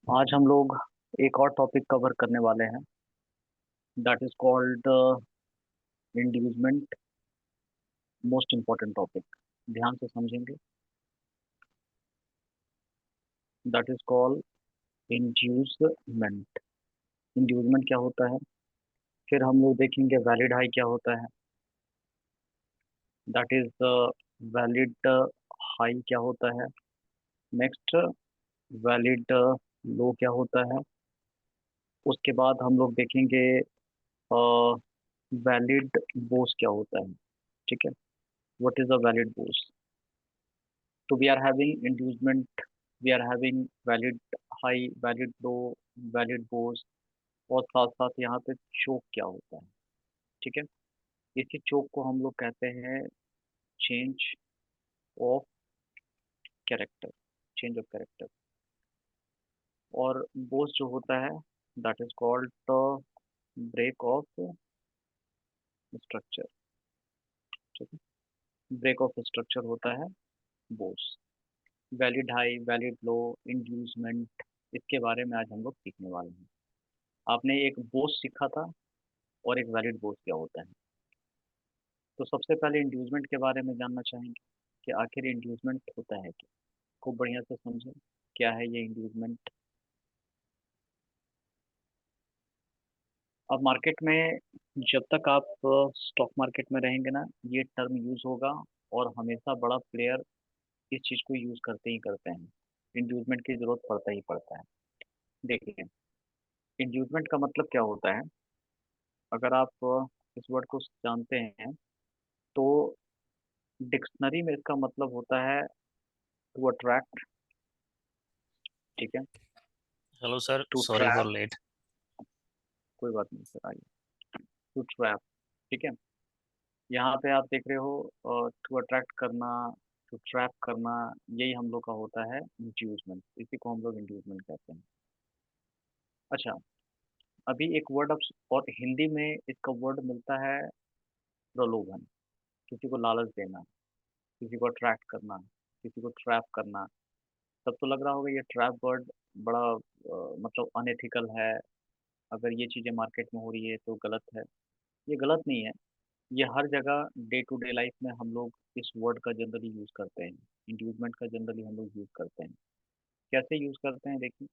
आज हम लोग एक और टॉपिक कवर करने वाले हैं। That is called inducement. Most important topic, ध्यान से समझेंगे। That is called inducement. Inducement क्या होता है, फिर हम लोग देखेंगे वैलिड हाई क्या होता है। दैट इज वैलिड हाई क्या होता है। नेक्स्ट, वैलिड लो क्या होता है। उसके बाद हम लोग देखेंगे वैलिड बोस क्या होता है। ठीक है, what is a valid both. तो we are having inducement, we are having valid high, valid low, valid both, और साथ साथ यहाँ पे चोक क्या होता है। ठीक है, इसी चोक को हम लोग कहते हैं change of character, change of character. और बोस जो होता है that is called break of structure. ठीक है, ब्रेक ऑफ स्ट्रक्चर होता है बोस। Valid high, valid low, inducement, इसके बारे में आज हम लोग सीखने वाले हैं। आपने एक बोस सीखा था और एक वैलिड बोस क्या होता है। तो सबसे पहले इंड्यूसमेंट के बारे में जानना चाहेंगे कि आखिर इंड्यूसमेंट होता है क्या। खूब बढ़िया से समझें क्या है ये इंड्यूसमेंट। अब मार्केट में जब तक आप स्टॉक मार्केट में रहेंगे ना, ये टर्म यूज होगा, और हमेशा बड़ा प्लेयर इस चीज़ को यूज करते ही करते हैं। इंड्यूसमेंट की जरूरत पड़ता ही पड़ता है। देखिए, इंड्यूसमेंट का मतलब क्या होता है। अगर आप इस वर्ड को जानते हैं तो डिक्शनरी में इसका मतलब होता है टू अट्रैक्ट। ठीक है, hello sir, to sorry for trap. Late. कोई बात नहीं सर, आइए। To trap. ठीक है, यहाँ पे आप देख रहे हो टू अट्रैक्ट करना, टू ट्रैप करना, यही हम लोग का होता है इंड्यूसमेंट। इसी को हम लोग इंड्यूसमेंट कहते हैं। अच्छा, अभी एक वर्ड अब, और हिंदी में इसका वर्ड मिलता है प्रलोभन। किसी को लालच देना, किसी को अट्रैक्ट करना, किसी को ट्रैप करना। तब तो लग रहा होगा ये ट्रैप वर्ड बड़ा मतलब अनएथिकल है। अगर ये चीज़ें मार्केट में हो रही है तो गलत है। ये गलत नहीं है। ये हर जगह डे टू डे लाइफ में हम लोग इस वर्ड का जनरली यूज़ करते हैं। इंड्यूसमेंट का जनरली हम लोग यूज़ करते हैं। कैसे यूज़ करते हैं देखिए,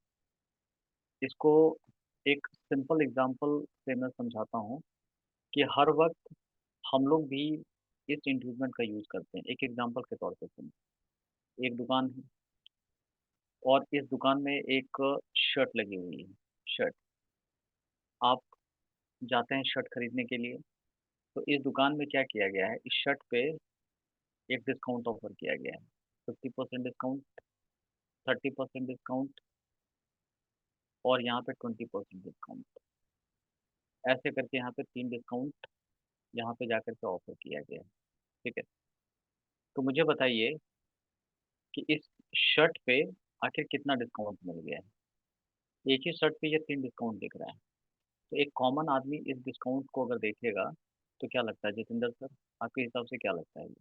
इसको एक सिंपल एग्जांपल से मैं समझाता हूँ कि हर वक्त हम लोग भी इस इंड्यूसमेंट का यूज़ करते हैं। एक एग्जांपल के तौर पे सुनिए। एक दुकान है, और इस दुकान में एक शर्ट लगी हुई है। शर्ट, आप जाते हैं शर्ट खरीदने के लिए। तो इस दुकान में क्या किया गया है, इस शर्ट पे एक डिस्काउंट ऑफर किया गया है। 50% डिस्काउंट, 30% डिस्काउंट, और यहाँ पे 20% डिस्काउंट। ऐसे करके यहाँ पे तीन डिस्काउंट यहाँ पे जाकर के ऑफर किया गया है। ठीक है, तो मुझे बताइए कि इस शर्ट पे आखिर कितना डिस्काउंट मिल गया है। एक ही शर्ट पे ये तीन डिस्काउंट दिख रहा है। तो एक कॉमन आदमी इस डिस्काउंट को अगर देखेगा तो क्या लगता है जितेंद्र सर, आपके हिसाब से क्या लगता है ये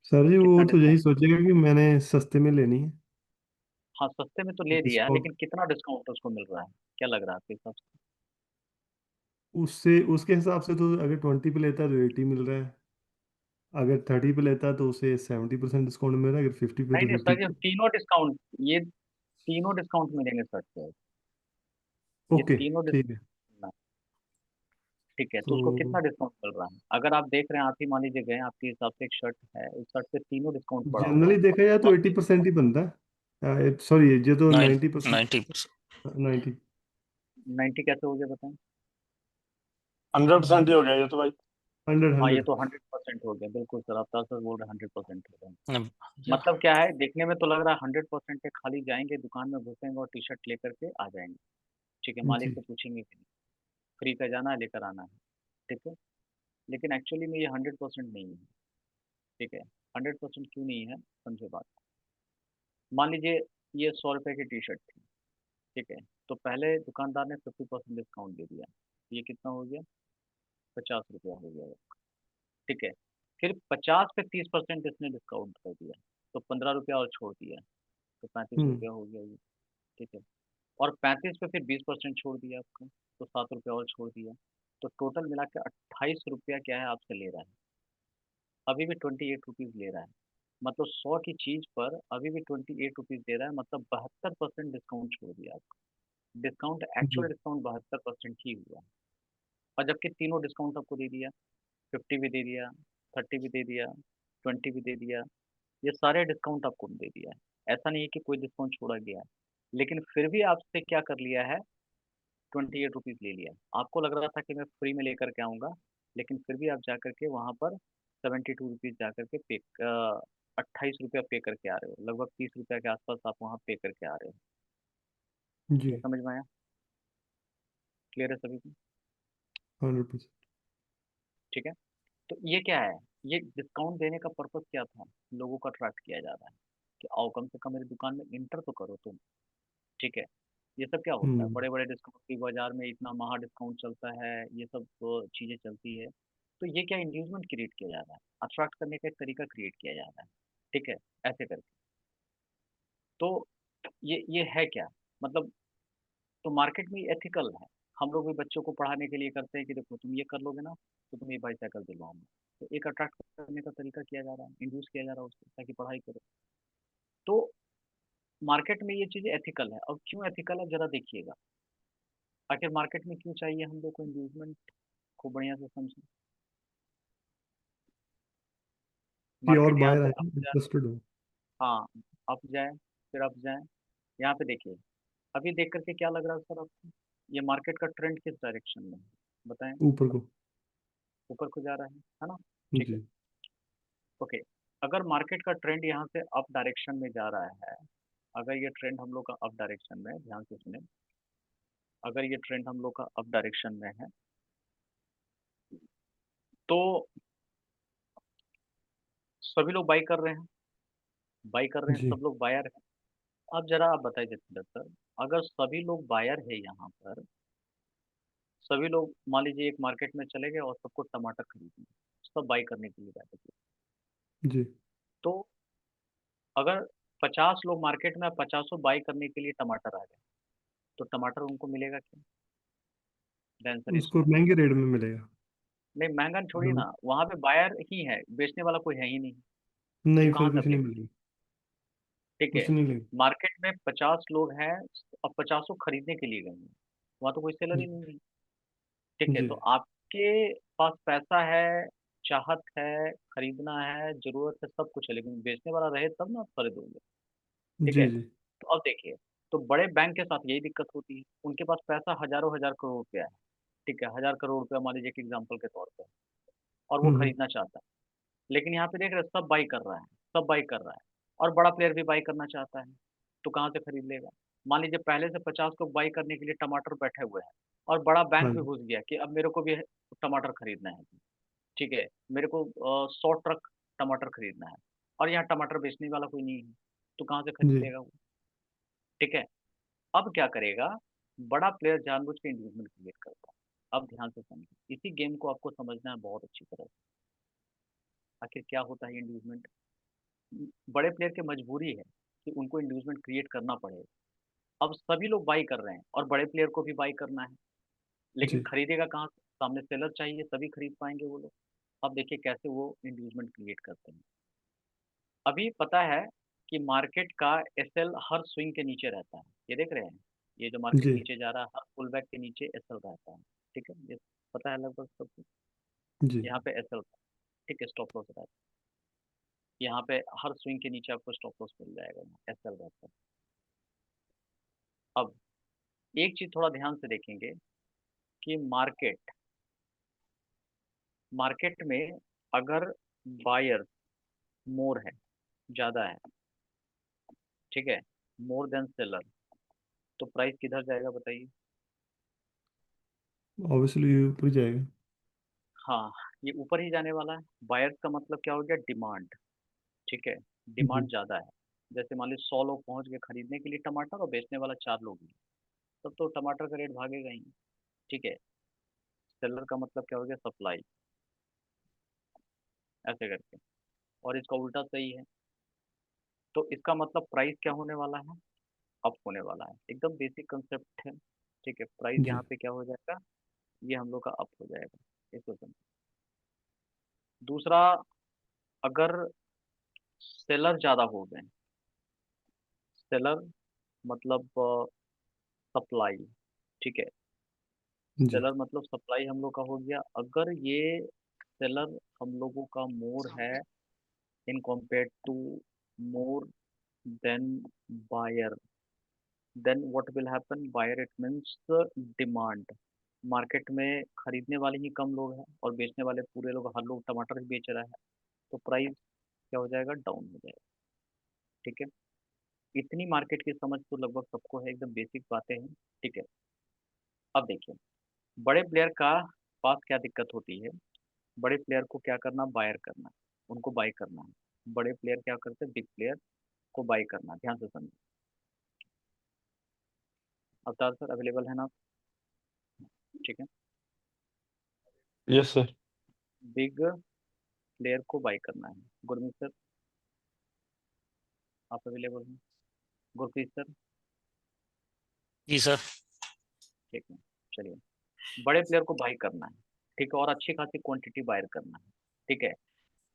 सर जी, वो कितना तो यही डिस्काउंट। सोचेगा कि मैंने सस्ते में लेनी है। हाँ, सस्ते में तो ले दिया है, डिस्काउंट लेकिन कितना डिस्काउंट उसको मिल रहा है, क्या लग रहा है आपके हिसाब से। उससे उसके हिसाब से तो अगर 20 पे लेता है तो 80 मिल रहा है। अगर 30 पे लेता है तो उसे 70% डिस्काउंट मिल रहा है। अगर 50 पे नहीं तो नहीं फिफ्टी सर, ये तीनों डिस्काउंट, ये तीनों डिस्काउंट मिलेंगे सर पे। ये ओके, तीनों ठीक है। डिस्काउंट। ठीक है, तो उसको तो कितना डिस्काउंट मिल रहा है अगर आप देख रहे हैं। आप ही मान लीजिए गए, आपके हिसाब से एक शर्ट है, उस शर्ट पे तीनों डिस्काउंट पड़ा हुआ जनरली है। देखा जाए तो और 80% ही बनता है। सॉरी, ये तो हाँ, 90%। 90%। 90। 90 कैसे हो गया बताएं। 100% ही हो गया ये तो भाई। हंड्रेड हाँ, ये हंड्रेड तो 100% हो गया, बिल्कुल सर, आप सर बोल रहे हैं 100% हो गया। या मतलब क्या है, देखने में तो लग रहा है 100% है। खाली जाएंगे दुकान में, घुसेंगे और टी शर्ट लेकर के आ जाएंगे। ठीक है, मालिक जी। से पूछेंगे कि फ्री का जाना है, लेकर आना है। ठीक है, लेकिन एक्चुअली में ये 100% नहीं है। ठीक है, 100% क्यों नहीं है, समझे बात। मान लीजिए ये 100 रुपए की टी शर्ट थी। ठीक है, तो पहले दुकानदार ने 50% डिस्काउंट दे दिया। ये कितना हो गया, 50 रुपया हो गया। ठीक है, फिर 50 पे 30% इसने डिस्काउंट कर दिया, तो 15 रुपया और छोड़ दिया, तो 35 हम्म। रुपया हो गया ये। ठीक है। और 35 पे फिर 20% छोड़ दिया आपको, तो 7 रुपया और छोड़ दिया। तो टोटल मिला के 28 रुपया क्या है आपसे ले रहा है, अभी भी 28 रुपीज़ ले रहा है। मतलब 100 की चीज़ पर अभी भी 28 रुपीज़ दे रहा है, मतलब 72% डिस्काउंट छोड़ दिया आपको। डिस्काउंट, एक्चुअल जी डिस्काउंट 72% ही हुआ। और जबकि तीनों डिस्काउंट आपको दे दिया, 50 भी दे दिया, 30 भी दे दिया, 20 भी दे दिया, ये सारे डिस्काउंट आपको दे दिया है। ऐसा नहीं है कि कोई डिस्काउंट छोड़ा गया है, लेकिन फिर भी आपसे क्या कर लिया है, 28 रुपीज़ ले लिया। आपको लग रहा था कि मैं फ्री में लेकर के आऊँगा, लेकिन फिर भी आप जा कर के वहाँ पर 72 रुपीज़ जा कर के 28 रुपया पे करके आ रहे हो, लगभग 30 रुपया के आसपास आप वहाँ पे करके आ रहे हो। जी। ये समझ में आया? क्लियर है सभी को? 100%। ठीक है। तो ये क्या है, ये डिस्काउंट देने का पर्पस क्या था, लोगों को अट्रैक्ट किया जा रहा है कि आओ कम से कम मेरी दुकान में इंटर तो करो तुम। ठीक है। ये सब क्या होता है, हम्म। बड़े बड़े डिस्काउंट की बाजार में इतना महा डिस्काउंट चलता है, ये सब चीज़ें चलती है। तो ये क्या, इंड्यूसमेंट क्रिएट किया जा रहा है, अट्रैक्ट करने का एक तरीका क्रिएट किया जा रहा है। ठीक है, ऐसे करके। तो ये है क्या, मतलब, तो मार्केट में एथिकल है। हम लोग भी बच्चों को पढ़ाने के लिए करते हैं कि देखो तुम ये कर लोगे ना, तो तुम ये बाईसाइकिल दिलवाऊंगा। तो एक अट्रैक्ट करने का तरीका किया जा रहा है, इंड्यूस किया जा रहा है उसको, ताकि पढ़ाई करो। तो मार्केट में ये चीज़ एथिकल है। अब क्यों एथिकल है जरा देखिएगा। आखिर मार्केट में क्यों चाहिए हम लोग को इंड्यूसमेंट, को बढ़िया से समझें। कि और मार्केट यहाँ बायर से आए अप जाए, इंटरेस्टेड हो। हाँ, अप जाए, फिर अप जाए। यहाँ पे देखिए, अभी देख करके क्या लग रहा है सर आपको, ये मार्केट का ट्रेंड किस डायरेक्शन में है, बताएं। ऊपर को। ऊपर को जा रहा है ना? ठीक है। जी ओके। अगर मार्केट का ट्रेंड यहाँ से अप डायरेक्शन में जा रहा है, अगर ये ट्रेंड हम लोग का अप डायरेक्शन में है, ध्यान से सुने, अगर ये ट्रेंड हम लोग का अप डायरेक्शन में है, तो सभी लोग बाई कर रहे हैं, बाई कर रहे हैं, जी सब लोग बायर हैं। अब जरा आप बताइए जतिन सर, अगर सभी लोग बायर है यहाँ पर, सभी लोग मान लीजिए एक मार्केट में चले गए और सबको टमाटर खरीदने, सब बाई करने के लिए बैठे थे, जी। तो अगर 50 लोग मार्केट में, 50 बाई करने के लिए टमाटर आ गए, तो टमाटर उनको मिलेगा क्या? द आंसर इज उसको नो। महंगे रेट में मिलेगा। नहीं, महंगा छोड़िए लो- ना, वहां पे बायर ही है, बेचने वाला कोई है ही नहीं। वो नहीं, कहाँ फिर से कुछ अब नहीं लेंगे? मिलेगा। ठीक है। कुछ नहीं लेगा। मार्केट में 50 लोग हैं, अब 50 खरीदने के लिए गए हैं, वहां तो कोई सेलर ही जी नहीं है। ठीक है, जी। तो आपके पास पैसा है, चाहत है, खरीदना है, जरूरत है, सब कुछ है, लेकिन बेचने वाला रहे तब ना आप खरीदोगे। ठीक है। जी जी। तो अब देखिए, तो बड़े बैंक के साथ यही दिक्कत होती है, उनके पास पैसा हजारों हजार करोड़ रुपया है। ठीक है, 1000 करोड़ रुपया मान लीजिए कि एग्जाम्पल के तौर पर, और वो हम्म। खरीदना चाहता है। लेकिन यहाँ पे देख रहे हैं, सब बाई कर रहा है, सब बाई कर रहा है, और बड़ा प्लेयर भी बाई करना चाहता है, तो कहाँ से खरीद लेगा? मान लीजिए पहले से 50 लोग बाई करने के लिए टमाटर बैठे हुए हैं, और बड़ा बैंक हाँ भी जी। घुस गया कि अब मेरे को भी टमाटर खरीदना है। ठीक है, मेरे को 100 ट्रक टमाटर खरीदना है, और यहाँ टमाटर बेचने वाला कोई नहीं है, तो कहाँ से खरीद जी लेगा वो? ठीक है। अब क्या करेगा, बड़ा प्लेयर जानबूझ के इंडिविजुअल क्रिएट करता है। अब ध्यान से समझिए, इसी गेम को आपको समझना है बहुत अच्छी तरह से। आखिर क्या होता है इंडिविजुअल, बड़े प्लेयर की मजबूरी है कि उनको इंडिविजुअल क्रिएट करना पड़ेगा। अब सभी लोग बाई कर रहे हैं, और बड़े प्लेयर को भी बाई करना है, लेकिन जी खरीदेगा कहाँ से? सामने सेलर चाहिए, तभी खरीद पाएंगे वो लोग। अब देखिए कैसे वो इंडिविजुअल क्रिएट करते हैं। अभी पता है कि मार्केट का एसएल हर स्विंग के नीचे रहता है, ये देख रहे हैं, ये जो मार्केट जी नीचे जा रहा है, हर पुल बैक के नीचे एसएल रहता है। ठीक है, ये पता है लगभग सबको। जी। यहाँ पे एसएल, ठीक है, स्टॉप लॉस रहता है, यहाँ पे हर स्विंग के नीचे आपको स्टॉप लॉस मिल जाएगा, एसएल रहता है। अब एक चीज थोड़ा ध्यान से देखेंगे कि मार्केट, मार्केट में अगर बायर मोर है, ज्यादा है, ठीक है, मोर देन सेलर, तो प्राइस किधर जाएगा बताइए? ऑब्वियसली ऊपर ही जाएगा। हाँ, ये ऊपर ही जाने वाला है। बायर्स का मतलब क्या हो गया, डिमांड। ठीक है, जी डिमांड ज़्यादा है। जैसे मान लीजिए 100 लोग पहुंच गए खरीदने के लिए टमाटर, और बेचने वाला 4 लोग ही, तब तो टमाटर का रेट भागेगा ही। ठीक है। सेलर का मतलब क्या हो गया, सप्लाई, ऐसे करके। और इसका उल्टा सही है, तो इसका मतलब प्राइस क्या होने वाला है, अप होने वाला है, एकदम बेसिक कंसेप्ट है। ठीक है, प्राइस जी। यहाँ पे क्या हो जाएगा, ये हम लोग का अप हो जाएगा, इसको समझ। दूसरा, अगर सेलर ज्यादा हो गए, सेलर मतलब सप्लाई, ठीक है, जी। सेलर मतलब सप्लाई हम लोग का हो गया, अगर ये सेलर हम लोगों का मोर है in compare to more than buyer, then what will happen, buyer it means demand, market में खरीदने वाले ही कम लोग हैं और बेचने वाले पूरे लोग, हर लोग टमाटर ही बेच रहा है, तो प्राइस क्या हो जाएगा, डाउन हो जाएगा। ठीक है, इतनी मार्केट की समझ तो लगभग सबको है, एकदम बेसिक बातें हैं। ठीक है, अब देखिए बड़े प्लेयर का पास क्या दिक्कत होती है, बड़े प्लेयर को क्या करना, बायर करना, उनको बाई करना है। बड़े प्लेयर क्या करते हैं, बिग प्लेयर को बाई करना, ध्यान से समझिए। अवतार सर अवेलेबल है ना? ठीक है, यस सर। बिग प्लेयर को बाई करना है। गुरमीत सर आप अवेलेबल हैं? गुरप्रीत सर? जी सर। ठीक है, चलिए, बड़े प्लेयर को बाई करना है, ठीक है, और अच्छी खासी क्वांटिटी बायर करना है। ठीक है,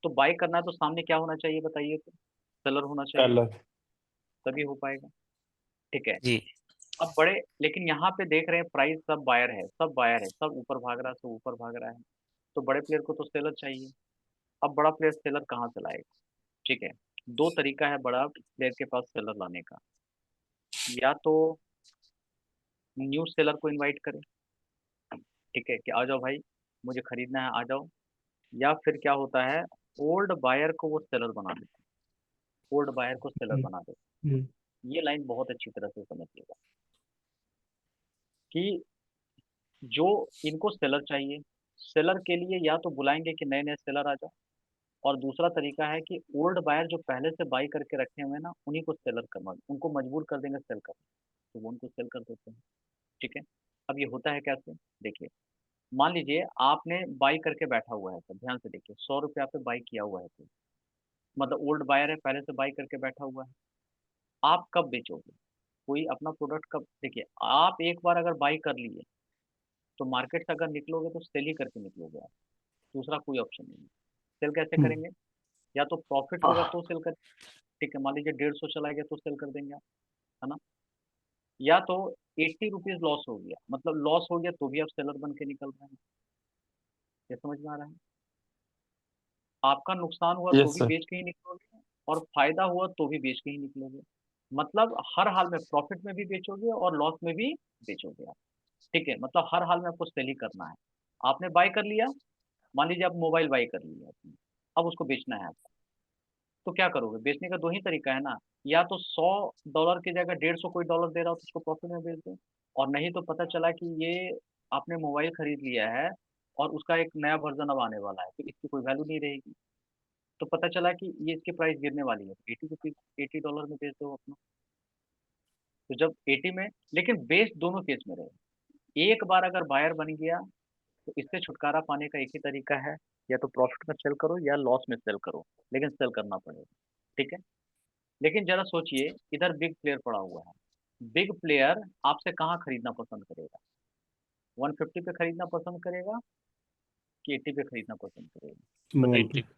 तो बाई करना है तो सामने क्या होना चाहिए बताइए, तो सेलर होना चाहिए, सेलर। तभी हो पाएगा। ठीक है, जी। अब बड़े, लेकिन यहाँ पे देख रहे हैं प्राइस सब बायर है, सब बायर है, सब ऊपर भाग रहा है, सब ऊपर भाग रहा है, तो बड़े प्लेयर को तो सेलर चाहिए। अब बड़ा प्लेयर सेलर कहाँ से लाएगा? ठीक है, दो तरीका है बड़ा प्लेयर के पास सेलर लाने का, या तो न्यू सेलर को इनवाइट करें, ठीक है, कि आ जाओ भाई मुझे खरीदना है, आ जाओ। या फिर क्या होता है, ओल्ड बायर को वो सेलर बना देते हैं, ओल्ड बायर को सेलर हम्म। बना देते हम्म। हैं। ये लाइन बहुत अच्छी तरह से समझिएगा कि जो इनको सेलर चाहिए, सेलर के लिए या तो बुलाएंगे कि नए नए सेलर आ जाओ, और दूसरा तरीका है कि ओल्ड बायर जो पहले से बाई करके रखे हुए हैं ना, उन्हीं को सेलर करवा, उनको मजबूर कर देंगे सेल करने, तो वो उनको सेल कर देते हैं। ठीक है, अब ये होता है कैसे, देखिए, मान लीजिए आपने बाई करके बैठा हुआ है, तो ध्यान से देखिए, 100 रुपये आपने बाई किया हुआ है, तो मतलब ओल्ड बायर है, पहले से बाई करके बैठा हुआ है, आप कब बेचोगे, कोई अपना प्रोडक्ट कब, देखिए आप एक बार अगर बाई कर लिए तो मार्केट से अगर निकलोगे तो सेल ही करके निकलोगे आप, दूसरा कोई ऑप्शन नहीं है। सेल कैसे हम्म। करेंगे, या तो प्रॉफिट होगा तो सेल कर, ठीक है, मान लीजिए 150 चला गया तो सेल कर देंगे आप, है ना, या तो 80 रुपीज लॉस हो गया, मतलब लॉस हो गया तो भी आप सेलर बन के निकल रहे हैं, ये समझ में आ रहा है, आपका नुकसान हुआ तो यस भी सर। बेच के ही निकलोगे, और फायदा हुआ तो भी बेच के ही निकलोगे, मतलब हर हाल में प्रॉफिट में भी बेचोगे और लॉस में भी बेचोगे आप। ठीक है, मतलब हर हाल में आपको सेल ही करना है। आपने बाय कर लिया, मान लीजिए आप मोबाइल बाय कर लिया आपने, अब उसको बेचना है आपको, तो क्या करोगे, बेचने का दो ही तरीका है ना, या तो 100 डॉलर की जगह 150 कोई डॉलर दे रहा हो तो उसको प्रॉफिट में बेच दो, और नहीं तो पता चला कि ये आपने मोबाइल खरीद लिया है और उसका एक नया वर्जन अब आने वाला है, तो इसकी कोई वैल्यू नहीं रहेगी, तो पता चला कि ये इसकी प्राइस गिरने वाली है, 80 रुपीज, 80 डॉलर में बेच दो अपना। तो जब 80 में, लेकिन बेच दोनों केस में रहे, एक बार अगर बायर बन गया तो इससे छुटकारा पाने का एक ही तरीका है, या तो प्रॉफिट में सेल करो या लॉस में सेल करो, लेकिन सेल करना पड़ेगा। ठीक है, लेकिन जरा सोचिए, इधर बिग प्लेयर पड़ा हुआ है, बिग प्लेयर आपसे कहाँ खरीदना पसंद करेगा, 150 पे खरीदना पसंद करेगा कि 80 पे खरीदना पसंद करेगा, स्मॉल बताइए। पे।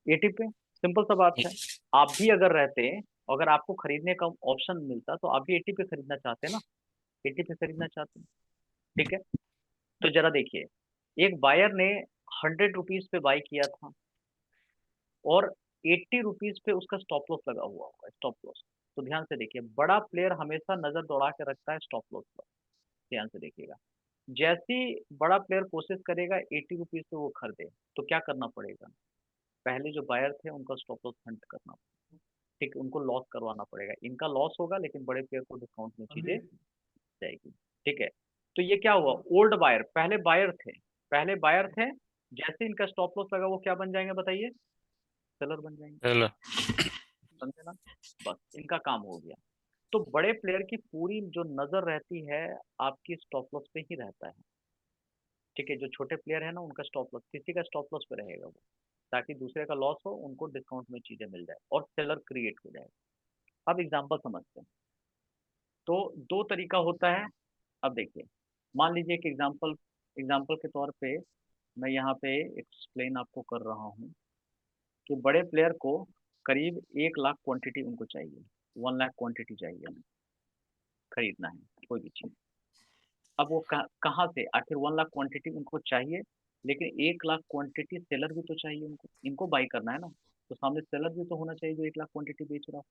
80 पे, सिंपल सा बात है। आप भी अगर रहते, अगर आपको खरीदने का ऑप्शन मिलता तो आप भी 80 पे खरीदना चाहते हैं ना, 80 पे खरीदना चाहते हैं। ठीक है, तो जरा देखिए, एक बायर ने 100 रुपीज पे बाई किया था, और 80 रुपीज पे उसका स्टॉप लॉस लगा हुआ होगा, स्टॉप लॉस। तो ध्यान से देखिए, बड़ा प्लेयर हमेशा नजर दौड़ा के रखता है स्टॉप लॉस पर, ध्यान से देखिएगा, जैसे ही बड़ा प्लेयर कोशिश करेगा 80 रुपीज पे वो खरीदे, तो क्या करना पड़ेगा, पहले जो बायर थे उनका स्टॉप लॉस हंट करना पड़ेगा, ठीक, उनको लॉस करवाना पड़ेगा, इनका लॉस होगा लेकिन बड़े प्लेयर को डिस्काउंट में चीजें जाएगी। ठीक है, तो ये क्या हुआ, ओल्ड बायर, पहले बायर थे, पहले बायर थे, जैसे इनका स्टॉप लॉस लगा वो क्या बन जाएंगे बताइए, सेलर बन जाएंगे, चलो। समझे ना, बस इनका काम हो गया। तो बड़े प्लेयर की पूरी जो नजर रहती है आपकी स्टॉप लॉस पे ही रहता है। ठीक है, जो छोटे प्लेयर है ना उनका स्टॉप लॉस, किसी का स्टॉप लॉस पे रहेगा वो, ताकि दूसरे का लॉस हो उनको डिस्काउंट में चीजें मिल जाए और सेलर क्रिएट हो जाए। अब एग्जांपल समझते हैं। तो दो तरीका होता है। अब देखिए, मान लीजिए कि एग्जांपल एग्जांपल के तौर पे मैं यहाँ पे एक्सप्लेन आपको कर रहा हूँ कि बड़े प्लेयर को करीब 1 लाख क्वांटिटी उनको चाहिए, 1 लाख क्वांटिटी चाहिए उन्हें, खरीदना है कोई भी चीज़। अब वो कहाँ से आखिर 1 लाख क्वांटिटी उनको चाहिए, लेकिन 1 लाख क्वांटिटी सेलर भी तो चाहिए उनको, इनको बाई करना है ना, तो सामने सेलर भी तो होना चाहिए जो 1 लाख क्वांटिटी बेच रहा हो।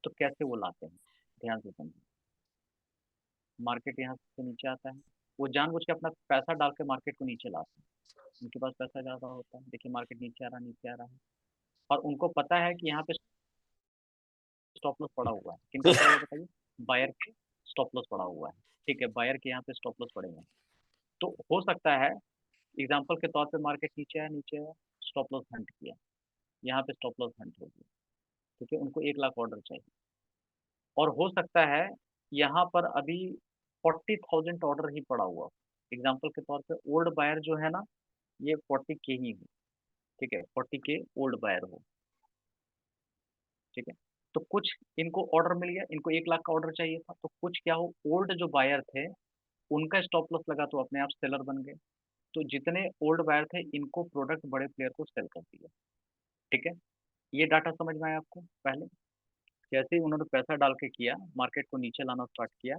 तो कैसे वो लाते हैं, ध्यान से समझिए। मार्केट यहाँ से नीचे आता है, वो जानबूझ के अपना पैसा डाल के मार्केट को नीचे लाते हैं। उनके पास पैसा ज़्यादा होता है, देखिए मार्केट नीचे आ रहा है, नीचे आ रहा है, और उनको पता है कि यहाँ पे स्टॉप लॉस पड़ा हुआ है। किनका पड़ा हुआ है बताइए? बायर के स्टॉप लॉस पड़ा हुआ है। ठीक है, बायर के यहाँ पे स्टॉप लॉस पड़े हुए हैं। तो हो सकता है एग्जाम्पल के तौर पे मार्केट नीचे आया, नीचे आया, स्टॉप लॉस हंट किया, यहाँ पे स्टॉप लॉस हंट हो गया, क्योंकि उनको 1 लाख ऑर्डर चाहिए। और हो सकता है यहाँ पर अभी 40,000 ऑर्डर ही पड़ा हुआ। एग्जाम्पल के तौर पे ओल्ड बायर जो है ना, ये 40K ही हो। ठीक है, 40K ओल्ड बायर हो। ठीक है, तो कुछ इनको ऑर्डर मिल गया, इनको 1 लाख का ऑर्डर चाहिए था, तो कुछ क्या हो, ओल्ड जो बायर थे उनका स्टॉप लॉस लगा तो अपने आप सेलर बन गए। तो जितने ओल्ड बायर थे इनको प्रोडक्ट बड़े प्लेयर को सेल कर दिया। ठीक है, ये डाटा समझ में आया आपको? पहले जैसे ही उन्होंने पैसा डाल के किया, मार्केट को नीचे लाना स्टार्ट किया,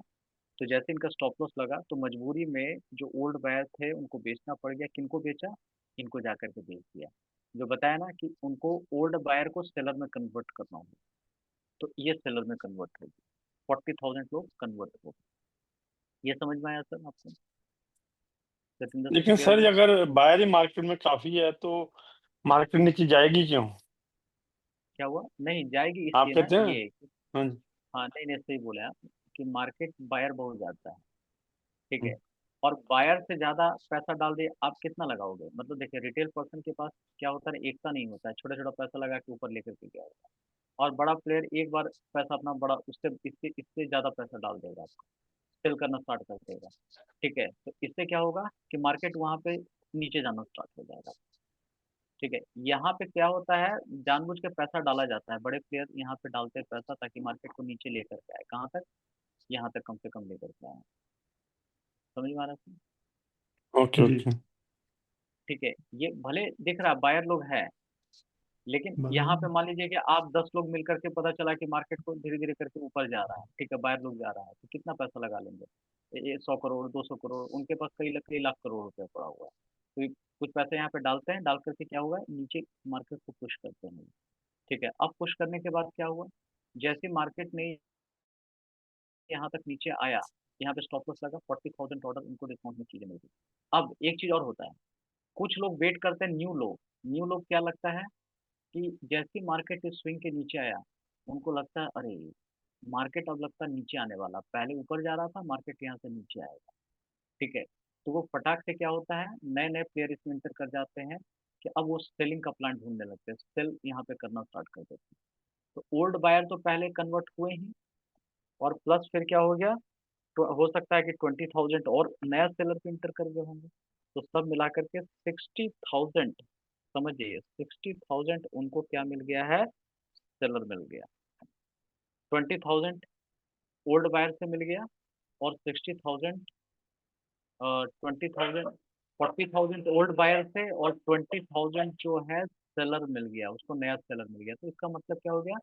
तो जैसे इनका स्टॉप लॉस लगा तो मजबूरी में जो ओल्ड बायर थे उनको बेचना पड़ गया। किनको बेचा? इनको जाकर के बेच दिया। जो बताया ना कि उनको ओल्ड बायर को सेलर में कन्वर्ट करना होगा, तो ये सेलर में कन्वर्ट हो गया, 40,000 लोग कन्वर्ट हो गए। ये समझ में आया सर आपको? सचिंदर सर लेकिन क्लियर सर हुआ? अगर बायर ही मार्केट में काफी है तो मार्केट नीचे जाएगी क्यों? क्या हुआ? नहीं जाएगी आप इसलिए ना, कहते हैं। ये हाँ जी। हाँ नहीं नहीं सही बोले आप, कि मार्केट बायर बहुत ज़्यादा है। ठीक है, हम्म, और बायर से ज़्यादा पैसा डाल दिए, आप कितना लगाओगे? मतलब देखिए रिटेल पर्सन के पास क्या होता है, एकता नहीं होता है, छोटा छोटा पैसा लगा के ऊपर लेकर के गया होता है। और बड़ा प्लेयर एक बार पैसा अपना बड़ा उससे इससे इससे ज़्यादा पैसा डाल देगा, आपको सेल करना स्टार्ट कर देगा। ठीक है, तो इससे क्या होगा कि मार्केट वहाँ पे नीचे जाना स्टार्ट हो जाएगा। ठीक है, यहाँ पे क्या होता है, जानबूझ के पैसा डाला जाता है, बड़े प्लेयर यहाँ पे डालते हैं पैसा ताकि मार्केट को नीचे लेकर के आए। कहाँ तक? यहाँ तक कम से कम लेकर के आए। समझ में आ रहा है? ओके जी। ओके। ठीक है, ये भले दिख रहा है बायर लोग हैं, लेकिन यहाँ पे मतलब मान लीजिए कि आप 10 लोग मिलकर के पता चला कि मार्केट को धीरे धीरे करके ऊपर जा रहा है। ठीक है, बायर लोग जा रहा है, तो कितना पैसा लगा लेंगे? ये 100 करोड़, 200 करोड़, उनके पास कई लाख करोड़ रुपया पड़ा हुआ है। तो ये कुछ पैसे यहाँ पे डालते हैं, डाल करके क्या हुआ, नीचे मार्केट को पुश करते हैं। ठीक है, अब पुश करने के बाद क्या हुआ, जैसे मार्केट ने यहाँ तक नीचे आया, यहाँ पे स्टॉप लॉस लगा, 40,000 ऑर्डर उनको डिस्काउंट में चीजें मिल गई। अब एक चीज और होता है, कुछ लोग वेट करते हैं, न्यू लोग क्या लगता है कि जैसे मार्केट इस स्विंग के नीचे आया, उनको लगता है अरे मार्केट अब लगता है नीचे आने वाला, पहले ऊपर जा रहा था, मार्केट यहाँ से नीचे आएगा। ठीक है, तो वो फटाक से क्या होता है, नए नए प्लेयर इसमें एंटर कर जाते हैं कि अब वो सेलिंग का प्लान ढूंढने लगते हैं, सेल यहाँ पे करना स्टार्ट कर देते हैं। तो ओल्ड बायर तो पहले कन्वर्ट हुए ही, और प्लस फिर क्या हो गया, तो हो सकता है कि 20,000 और नया सेलर पे इंटर कर गए होंगे। तो सब मिला करके 60,000, समझिए 60,000 उनको क्या मिल गया है, सेलर मिल गया। 20,000 ओल्ड बायर से मिल गया, और 60,000 20,000 40,000 ओल्ड बायर से, और 20,000 जो है सेलर मिल गया, उसको नया सेलर मिल गया। तो इसका मतलब क्या हो गया,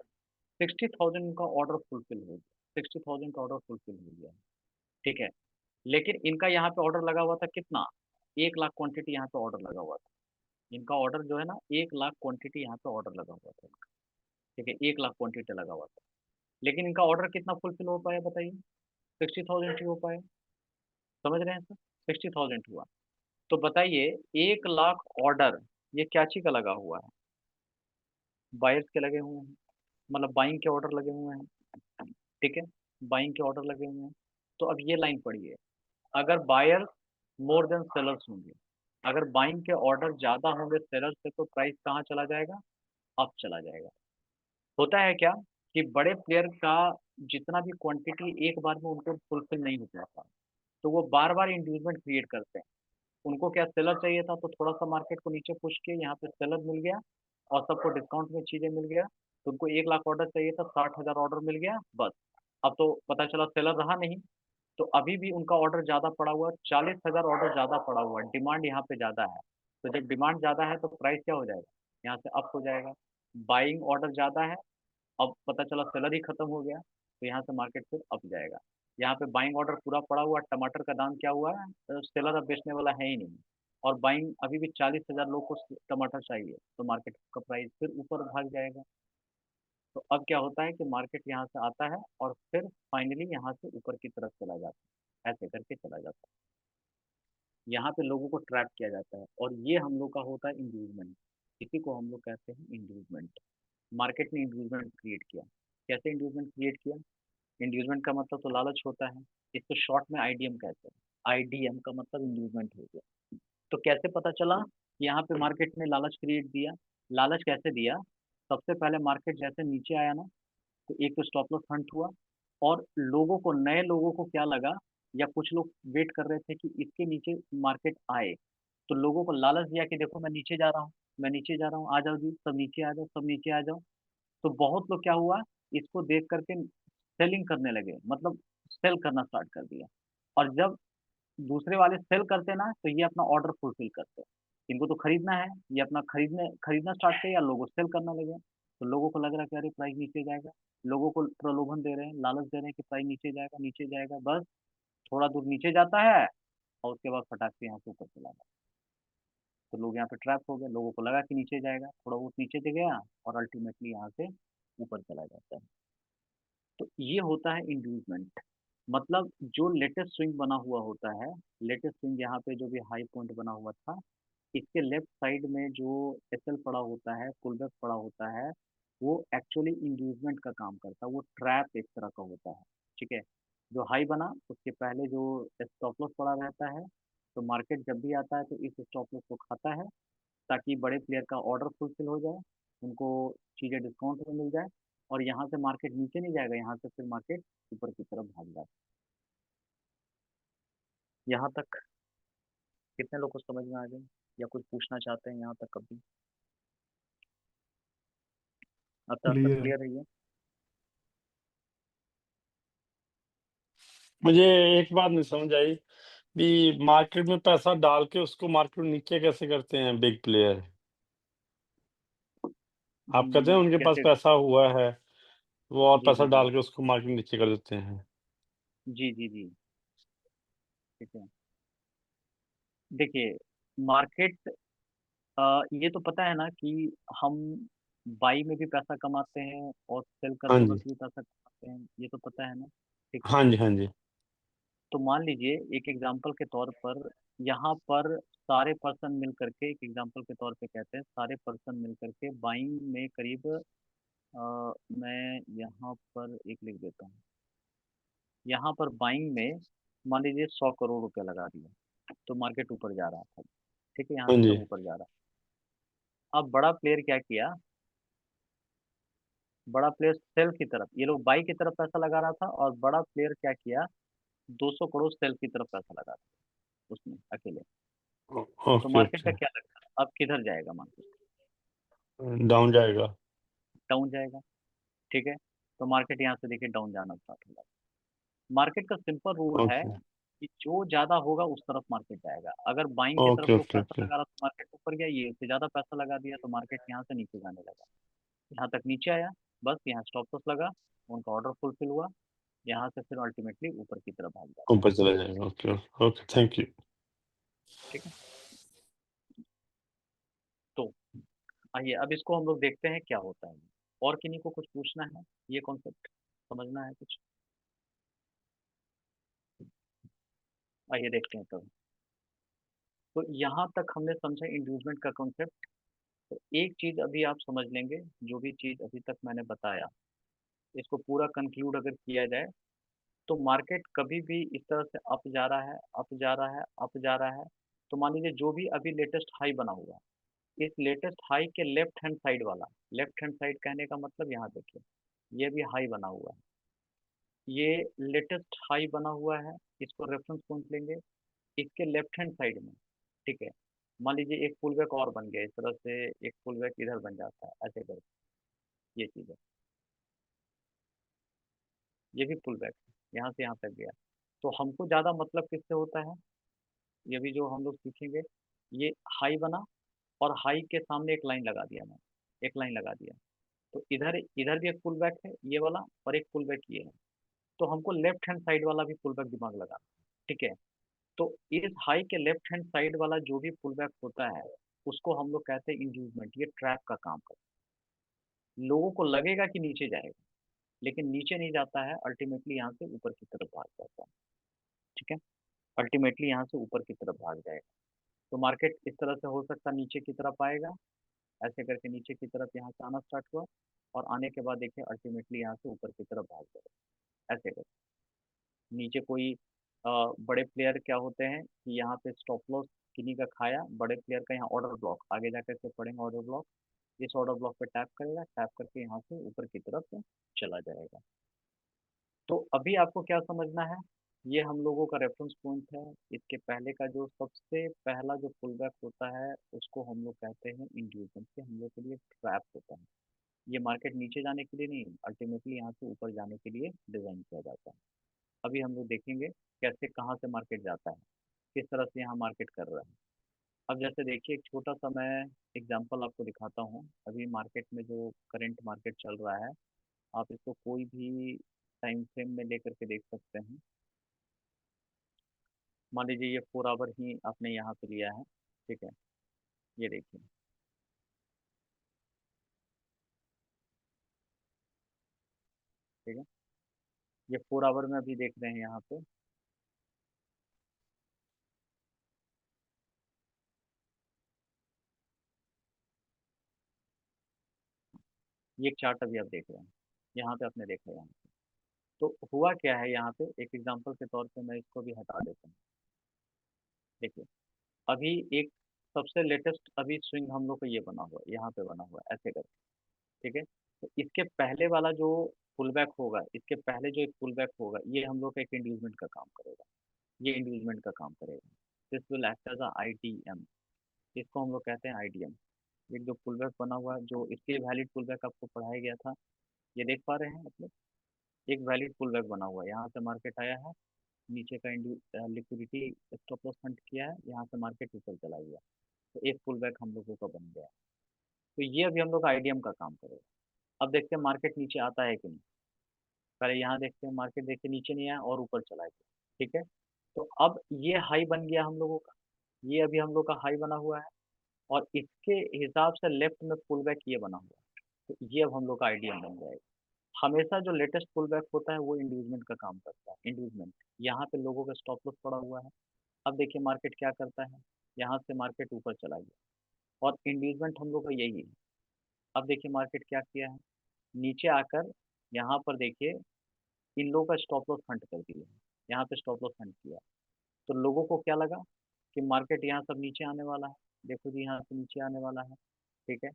60,000 का ऑर्डर फुलफिल हो गया, 60,000 का ऑर्डर फुलफिल हो गया। ठीक है, लेकिन इनका यहाँ पे ऑर्डर लगा हुआ था कितना, 1 लाख क्वांटिटी यहाँ पे ऑर्डर लगा हुआ था। इनका ऑर्डर जो है ना, 1 लाख क्वांटिटी यहाँ पे ऑर्डर लगा हुआ था इनका। ठीक है, 1 लाख क्वांटिटी लगा हुआ था, लेकिन इनका ऑर्डर कितना फुलफिल हो पाया बताइए? 60,000 ही हो पाया। समझ रहे हैं सर? 60,000 हुआ। तो बताइए, 1 लाख ऑर्डर ये क्या चीज का लगा हुआ है, बायर्स के लगे हुए हैं, मतलब बाइंग के ऑर्डर लगे हुए हैं। ठीक है, बाइंग के ऑर्डर लगे हुए हैं। तो अब ये लाइन पढ़िए, अगर बायर मोर देन सेलर्स होंगे, अगर बाइंग के ऑर्डर ज़्यादा होंगे सेलर से, तो प्राइस कहाँ चला जाएगा, अप चला जाएगा। होता है क्या कि बड़े प्लेयर का जितना भी क्वांटिटी एक बार में उनको फुलफिल नहीं हो पाता, तो वो बार बार इंड्यूसमेंट क्रिएट करते हैं। उनको क्या सेलर चाहिए था, तो थोड़ा सा मार्केट को नीचे पुश किए, यहाँ पे सेलर मिल गया और सबको डिस्काउंट में चीज़ें मिल गया, तो उनको 1 लाख ऑर्डर चाहिए था, 60,000 ऑर्डर मिल गया बस। अब तो पता चला सेलर रहा नहीं, तो अभी भी उनका ऑर्डर ज़्यादा पड़ा हुआ है, 40,000 ऑर्डर ज़्यादा पड़ा हुआ है, डिमांड यहाँ पे ज़्यादा है। तो जब डिमांड ज़्यादा है तो प्राइस क्या हो जाएगा, यहाँ से अप हो जाएगा। बाइंग ऑर्डर ज़्यादा है, अब पता चला सेलर ही खत्म हो गया, तो यहाँ से मार्केट फिर अप जाएगा। यहाँ पे बाइंग ऑर्डर पूरा पड़ा हुआ, टमाटर का दाम क्या हुआ है, सेलर अब बेचने वाला है ही नहीं, और बाइंग अभी भी 40,000 लोग को टमाटर चाहिए, तो मार्केट का प्राइस फिर ऊपर भाग जाएगा। तो अब क्या होता है कि मार्केट यहाँ से आता है और फिर फाइनली यहाँ से ऊपर की तरफ चला जाता है, ऐसे करके चला जाता है। यहाँ पे लोगों को ट्रैप किया जाता है, और ये हम लोग का होता है इंड्यूसमेंट। इसी को हम लोग कहते हैं इंड्यूसमेंट। मार्केट ने इंड्यूसमेंट क्रिएट किया। कैसे इंड्यूसमेंट क्रिएट किया? इंड्यूसमेंट का मतलब तो लालच होता है, इसको शॉर्ट में आईडीएम कहते हैं। आईडीएम का मतलब इंड्यूसमेंट हो गया। तो कैसे पता चला कि यहाँ पे मार्केट ने लालच क्रिएट दिया? लालच कैसे दिया? सबसे पहले मार्केट जैसे नीचे आया ना, तो एक तो स्टॉप लॉस हंट हुआ, और लोगों को, नए लोगों को क्या लगा, या कुछ लोग वेट कर रहे थे कि इसके नीचे मार्केट आए, तो लोगों को लालच दिया कि देखो मैं नीचे जा रहा हूँ, मैं नीचे जा रहा हूँ, आ जाओ जी, सब नीचे आ जाओ, सब नीचे आ जाओ। तो बहुत लोग क्या हुआ, इसको देख करके सेलिंग करने लगे, मतलब सेल करना स्टार्ट कर दिया। और जब दूसरे वाले सेल करते ना, तो ये अपना ऑर्डर फुलफिल करते। इनको तो खरीदना है, ये अपना खरीदना स्टार्ट किया, या लोगों सेल करने लगे। तो लोगों को लग रहा है कि अरे प्राइस नीचे जाएगा, लोगों को प्रलोभन दे रहे हैं, लालच दे रहे हैं कि प्राइस नीचे जाएगा, नीचे जाएगा। बस थोड़ा दूर नीचे जाता है, और उसके बाद फटाक से यहाँ से ऊपर चला जाता है। तो लोग यहाँ पे ट्रैप हो गए, लोगों को लगा कि नीचे जाएगा, थोड़ा बहुत नीचे से गया, और अल्टीमेटली यहाँ से ऊपर चला जाता है। तो ये होता है इंड्यूसमेंट। मतलब जो लेटेस्ट स्विंग बना हुआ होता है, लेटेस्ट स्विंग यहाँ पे जो भी हाई पॉइंट बना हुआ था, इसके लेफ्ट साइड में जो एसएल पड़ा होता है, पुल बैक पड़ा होता है, वो एक्चुअली इंड्यूसमेंट का काम करता है, वो ट्रैप एक तरह का होता है। ठीक है, जो हाई बना उसके पहले जो स्टॉप लॉस पड़ा रहता है, तो मार्केट जब भी आता है तो इस स्टॉप लॉस को खाता है, ताकि बड़े प्लेयर का ऑर्डर फुलफिल हो जाए, उनको चीज़ें डिस्काउंट में मिल जाए, और यहाँ से मार्केट नीचे नहीं जाएगा, यहाँ से फिर मार्केट ऊपर की तरफ भाग जाए। यहाँ तक कितने लोग को समझ में आ गए, या कुछ पूछना चाहते हैं यहाँ तक अभी? अब तक क्लियर है। क्लियर है ये? मुझे एक बात नहीं समझ आई भी, मार्केट में पैसा डाल के उसको मार्केट में नीचे कैसे करते हैं बिग प्लेयर? आप कहते हैं उनके पास कैसे? पैसा हुआ है, वो और जी पैसा जी जी डाल के उसको मार्केट में नीचे कर देते हैं। जी जी जी। ठीक है, देखिए, मार्केट, ये तो पता है ना कि हम बाई में भी पैसा कमाते हैं और सेल हाँ करते जी, वक्त भी पैसा कमाते हैं, ये तो पता है ना। ठीक है, हाँ जी, हाँ जी। तो मान लीजिए एक एग्जांपल के तौर पर, यहाँ पर सारे पर्सन मिल करके, एक एग्जांपल के तौर पे कहते हैं, सारे पर्सन मिल करके बाइंग में करीब, मैं यहाँ पर एक लिख देता हूँ, यहाँ पर बाइंग में मान लीजिए 100 करोड़ रुपया लगा दिया, तो मार्केट ऊपर जा रहा था। ठीक है, यहाँ हाँ से जी। सब ऊपर जा रहा। अब बड़ा प्लेयर क्या किया, बड़ा प्लेयर सेल की तरफ, ये लोग बाई की तरफ पैसा लगा रहा था, और बड़ा प्लेयर क्या किया, 200 करोड़ सेल की तरफ पैसा लगा था उसमें अकेले। तो ओके, मार्केट का ओके। क्या लगता है, अब किधर जाएगा मार्केट? डाउन जाएगा। डाउन जाएगा। ठीक है, तो मार्केट यहाँ से देखिए डाउन जाना स्टार्ट होगा। मार्केट का सिंपल रूल है ओके, कि जो ज्यादा होगा उस तरफ मार्केट जाएगा। अगर बाइंग की तरफ ओके, लोग ओके, पैसा ओके। लगा रहा तो मार्केट ऊपर गया, ये इससे ज्यादा पैसा लगा दिया तो मार्केट यहाँ से नीचे जाने लगा। यहाँ तक नीचे आया, बस यहाँ स्टॉप लॉस लगा, उनका ऑर्डर फुलफिल हुआ, यहाँ से फिर अल्टीमेटली ऊपर की तरफ भाग जाता है। ऊपर चला जाएगा। Okay, okay, thank you. ठीक है, तो आइए अब इसको हम लोग देखते हैं क्या होता है। और किन्हीं को कुछ पूछना है, ये कॉन्सेप्ट समझना है कुछ? आइए देखते हैं तब। तो यहाँ तक हमने समझा इंड्यूसमेंट का कॉन्सेप्ट। तो एक चीज अभी आप समझ लेंगे, जो भी चीज अभी तक मैंने बताया, इसको पूरा कंक्लूड अगर किया जाए, तो मार्केट कभी भी इस तरह से अप जा रहा है, अप जा रहा है, अप जा रहा है, तो मान लीजिए जो भी अभी लेटेस्ट हाई बना हुआ है, इस लेटेस्ट हाई के लेफ्ट हैंड साइड वाला, लेफ्ट हैंड साइड कहने का मतलब यहाँ देखिए, ये भी हाई बना हुआ है, ये लेटेस्ट हाई बना हुआ है, इसको रेफरेंस पॉइंट लेंगे, इसके लेफ्ट हैंड साइड में। ठीक है, मान लीजिए एक पुल बैक और बन गया, इस तरह से एक पुल बैक इधर बन जाता है ऐसे करके। ये चीज़ है, ये भी पुल बैक है, यहाँ से यहाँ तक गया। तो हमको ज़्यादा मतलब किससे होता है, ये भी जो हम लोग सीखेंगे, ये हाई बना और हाई के सामने एक लाइन लगा दिया मैंने, एक लाइन लगा दिया, तो इधर इधर भी एक पुल बैक है ये वाला, और एक पुल बैक ये है। तो हमको लेफ्ट हैंड साइड वाला भी पुल बैक दिमाग लगाना है, ठीक है। तो इस हाई के लेफ्ट हैंड साइड वाला जो भी पुल बैक होता है, उसको हम लोग कहते हैं इंड्यूसमेंट, ये ट्रैप का काम करता है। लोगों को लगेगा कि नीचे जाएगा, लेकिन नीचे नहीं जाता है, अल्टीमेटली यहाँ से ऊपर की तरफ भाग जाता है, ठीक है। अल्टीमेटली यहाँ से ऊपर की तरफ भाग जाएगा। तो मार्केट इस तरह से हो सकता है नीचे की तरफ आएगा, ऐसे करके नीचे की तरफ यहाँ से आना स्टार्ट हुआ, और आने के बाद देखिए अल्टीमेटली यहाँ से ऊपर की तरफ भाग जाएगा, ऐसे करके। नीचे कोई बड़े प्लेयर क्या होते हैं कि यहाँ पे स्टॉप लॉस किन्हीं का खाया, बड़े प्लेयर का यहाँ ऑर्डर ब्लॉक, आगे जाकर के पढ़ेंगे ऑर्डर ब्लॉक, इस ऑर्डर ब्लॉक पे टैप करेगा, टैप करके यहाँ से ऊपर की तरफ चला जाएगा। तो अभी आपको क्या समझना है, ये हम लोगों का रेफरेंस पॉइंट है। इसके पहले का जो सबसे पहला जो पुल बैक होता है, उसको हम लोग कहते हैं इंड्यूसमेंट, से हम लोग के लिए ट्रैप होता है। ये मार्केट नीचे जाने के लिए नहीं, अल्टीमेटली यहाँ से ऊपर जाने के लिए डिज़ाइन किया जाता है। अभी हम लोग देखेंगे कैसे, कहाँ से मार्केट जाता है, किस तरह से यहाँ मार्केट कर रहा है। अब जैसे देखिए, एक छोटा सा मैं एग्जांपल आपको दिखाता हूँ। अभी मार्केट में जो करंट मार्केट चल रहा है, आप इसको कोई भी टाइम फ्रेम में लेकर के देख सकते हैं। मान लीजिए ये 4 आवर ही आपने यहाँ पे लिया है, ठीक है। ये देखिए, ठीक है, ये 4 आवर में अभी देख रहे हैं यहाँ पे, ये एक चार्ट अभी आप देख रहे हैं, यहाँ पे आपने देखा है यहाँ पे। तो हुआ क्या है यहाँ पे, एक एग्जांपल के तौर पे मैं इसको भी हटा देता हूँ। देखिए, अभी एक सबसे लेटेस्ट अभी स्विंग हम लोग को ये बना हुआ है, यहाँ पे बना हुआ है ऐसे करके, ठीक है। तो इसके पहले वाला जो पुल बैक होगा, इसके पहले जो एक पुल बैक होगा, ये हम लोग का एक इंड्यूसमेंट का काम करेगा, ये इंड्यूसमेंट का काम करेगा। This will act as IDM, इसको हम लोग कहते हैं आईडीएम। एक जो पुल बैक बना हुआ है, जो इसके वैलिड पुल बैक आपको पढ़ाया गया था, ये देख पा रहे हैं मतलब, एक वैलिड पुल बैक बना हुआ है, यहाँ से मार्केट आया है, नीचे का लिक्विडिटी स्टॉप लॉस हंट किया है, यहाँ से मार्केट ऊपर चला गया, तो एक पुल बैक हम लोगों का बन गया। तो ये अभी हम लोग आईडीएम का काम करेगा। अब देखते हैं मार्केट नीचे आता है कि नहीं। पहले यहाँ देखते हैं, मार्केट देखते नीचे नहीं आया और ऊपर चला गया, ठीक है। तो अब ये हाई बन गया हम लोगों का, ये अभी हम लोग का हाई बना हुआ है, और इसके हिसाब से लेफ्ट में पुल बैक ये बना हुआ है, तो ये अब हम लोग का आईडीएम बन जाएगा। हमेशा जो लेटेस्ट पुल बैक होता है वो इंड्यूसमेंट का काम करता है, इंड्यूसमेंट। यहाँ पे लोगों का स्टॉप लॉस पड़ा हुआ है। अब देखिए मार्केट क्या करता है, यहाँ से मार्केट ऊपर चला गया, और इंड्यूसमेंट हम लोग का यही है। अब देखिए मार्केट क्या किया है, नीचे आकर यहाँ पर देखिए इन लोगों का स्टॉप लॉस हंट कर दिया है, यहाँ पे स्टॉप लॉस हंट किया। तो लोगों को क्या लगा कि मार्केट यहाँ सब नीचे आने वाला है, देखो जी यहाँ से नीचे आने वाला है, ठीक है,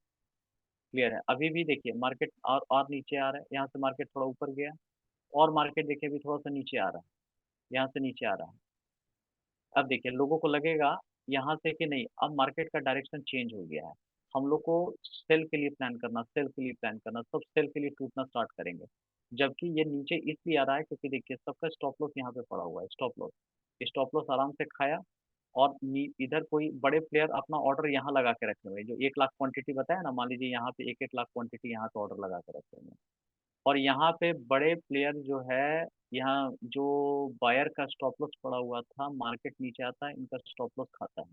क्लियर है। अभी भी देखिए मार्केट और नीचे आ रहा है, यहाँ से मार्केट थोड़ा ऊपर गया, और मार्केट देखिए अभी थोड़ा सा नीचे आ रहा है, यहाँ से नीचे आ रहा है। अब देखिए लोगों को लगेगा यहाँ से कि नहीं, अब मार्केट का डायरेक्शन चेंज हो गया है, हम लोग को सेल के लिए प्लान करना, सेल के लिए प्लान करना, सब सेल के लिए टूटना स्टार्ट करेंगे। जबकि ये नीचे इसलिए आ रहा है क्योंकि देखिए सबका स्टॉप लॉस यहाँ पे पड़ा हुआ है, स्टॉप लॉस आराम से खाया, और इधर कोई बड़े प्लेयर अपना ऑर्डर यहाँ लगा के रखे हुए हैं, जो 1 लाख क्वांटिटी बताया ना, मान लीजिए यहाँ पे 1-1 लाख क्वांटिटी यहाँ पे ऑर्डर लगा के रखे हुए हैं। और यहाँ पे बड़े प्लेयर जो है, यहाँ जो बायर का स्टॉप लॉस पड़ा हुआ था, मार्केट नीचे आता है इनका स्टॉप लॉस खाता है,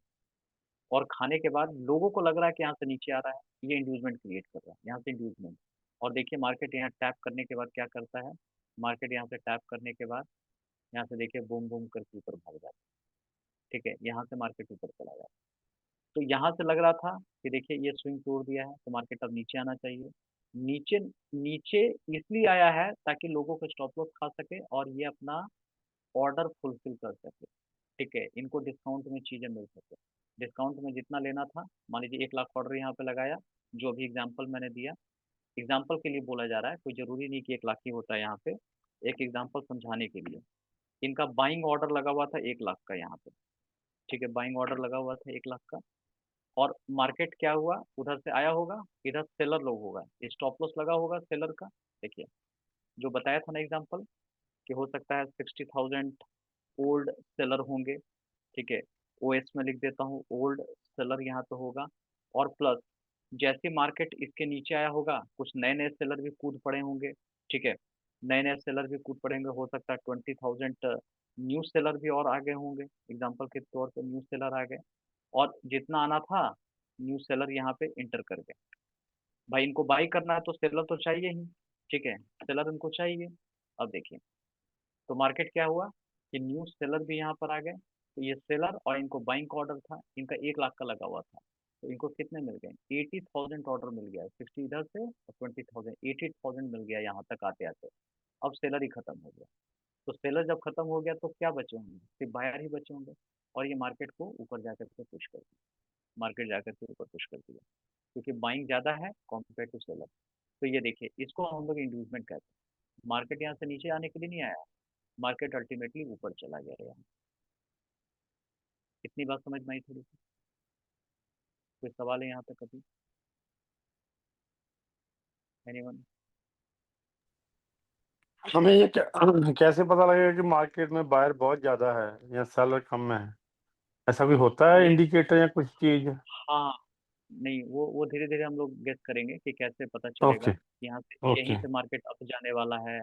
और खाने के बाद लोगों को लग रहा है कि यहाँ से नीचे आ रहा है, ये इंड्यूसमेंट क्रिएट कर रहा है, यहाँ से इंड्यूसमेंट। और देखिए मार्केट यहाँ टैप करने के बाद क्या करता है, मार्केट यहाँ से टैप करने के बाद यहाँ से देखिए बूम बूम करके ऊपर भाग जाता है, ठीक है, यहाँ से मार्केट ऊपर चला जाता है। तो यहाँ से लग रहा था कि देखिए ये स्विंग तोड़ दिया है, तो मार्केट अब नीचे आना चाहिए। नीचे नीचे इसलिए आया है ताकि लोगों को स्टॉप लॉस खा सके और ये अपना ऑर्डर फुलफिल कर सके, ठीक है, इनको डिस्काउंट में चीज़ें मिल सके। डिस्काउंट में जितना लेना था, मान लीजिए 1 लाख ऑर्डर यहाँ पे लगाया, जो भी एग्जाम्पल मैंने दिया, एग्जाम्पल के लिए बोला जा रहा है, कोई ज़रूरी नहीं कि 1 लाख ही होता है यहाँ पे, एक एग्जाम्पल समझाने के लिए। इनका बाइंग ऑर्डर लगा हुआ था 1 लाख का यहाँ पे, ठीक है, बाइंग ऑर्डर लगा हुआ था 1 लाख का। और मार्केट क्या हुआ, उधर से आया होगा, इधर सेलर लोग होगा, स्टॉप लॉस लगा होगा सेलर का। देखिए जो बताया था ना एग्जांपल, कि हो सकता है 60,000 ओल्ड सेलर होंगे, ठीक है। ओएस में लिख देता हूँ, ओल्ड सेलर यहाँ पे होगा। और प्लस जैसे मार्केट इसके नीचे आया होगा, कुछ नए नए सेलर भी कूद पड़े होंगे, ठीक है। नए नए सेलर भी कूद पड़ेंगे, हो सकता है 20,000 न्यू सेलर भी और आगे होंगे, एग्जाम्पल के तौर पे न्यू सेलर आ गए। और जितना आना था न्यू सेलर यहाँ पे इंटर कर गए। भाई इनको बाई करना है तो सेलर तो चाहिए ही, ठीक है, सेलर इनको चाहिए। अब देखिए तो मार्केट क्या हुआ कि न्यू सेलर भी यहाँ पर आ गए, तो ये सेलर और इनको बाइंग का ऑर्डर था, इनका 1 लाख का लगा हुआ था, तो इनको कितने मिल गए, 80,000 ऑर्डर मिल गया, 60 इधर से और 20,000, 80,000 मिल गया यहाँ तक आते आते। अब सेलर ही खत्म हो गया। तो सेलर जब खत्म हो गया तो क्या बचे होंगे, सिर्फ बायर ही बचे होंगे। और ये मार्केट को ऊपर जाकर के पुश कर दिया, मार्केट जाकर के ऊपर पुश कर दिया, क्योंकि बाइंग ज़्यादा है कॉम्पेयर टू सेलर। तो ये देखिए इसको हम लोग इंड्यूसमेंट कहते हैं। मार्केट यहाँ से नीचे आने के लिए नहीं आया, मार्केट अल्टीमेटली ऊपर चला गया यहाँ। इतनी बात समझ में आई थोड़ी सी? कोई सवाल है यहाँ तक अभी? एनीवन? हमें ये कैसे पता लगेगा कि मार्केट में बायर बहुत ज्यादा है या सेलर कम में है? ऐसा भी होता है ये इंडिकेटर या कुछ चीज? हाँ, नहीं वो धीरे धीरे हम लोग गेस करेंगे कि कैसे पता चलेगा ओके। कि यहाँ से यहीं ओके। से मार्केट अप जाने वाला है,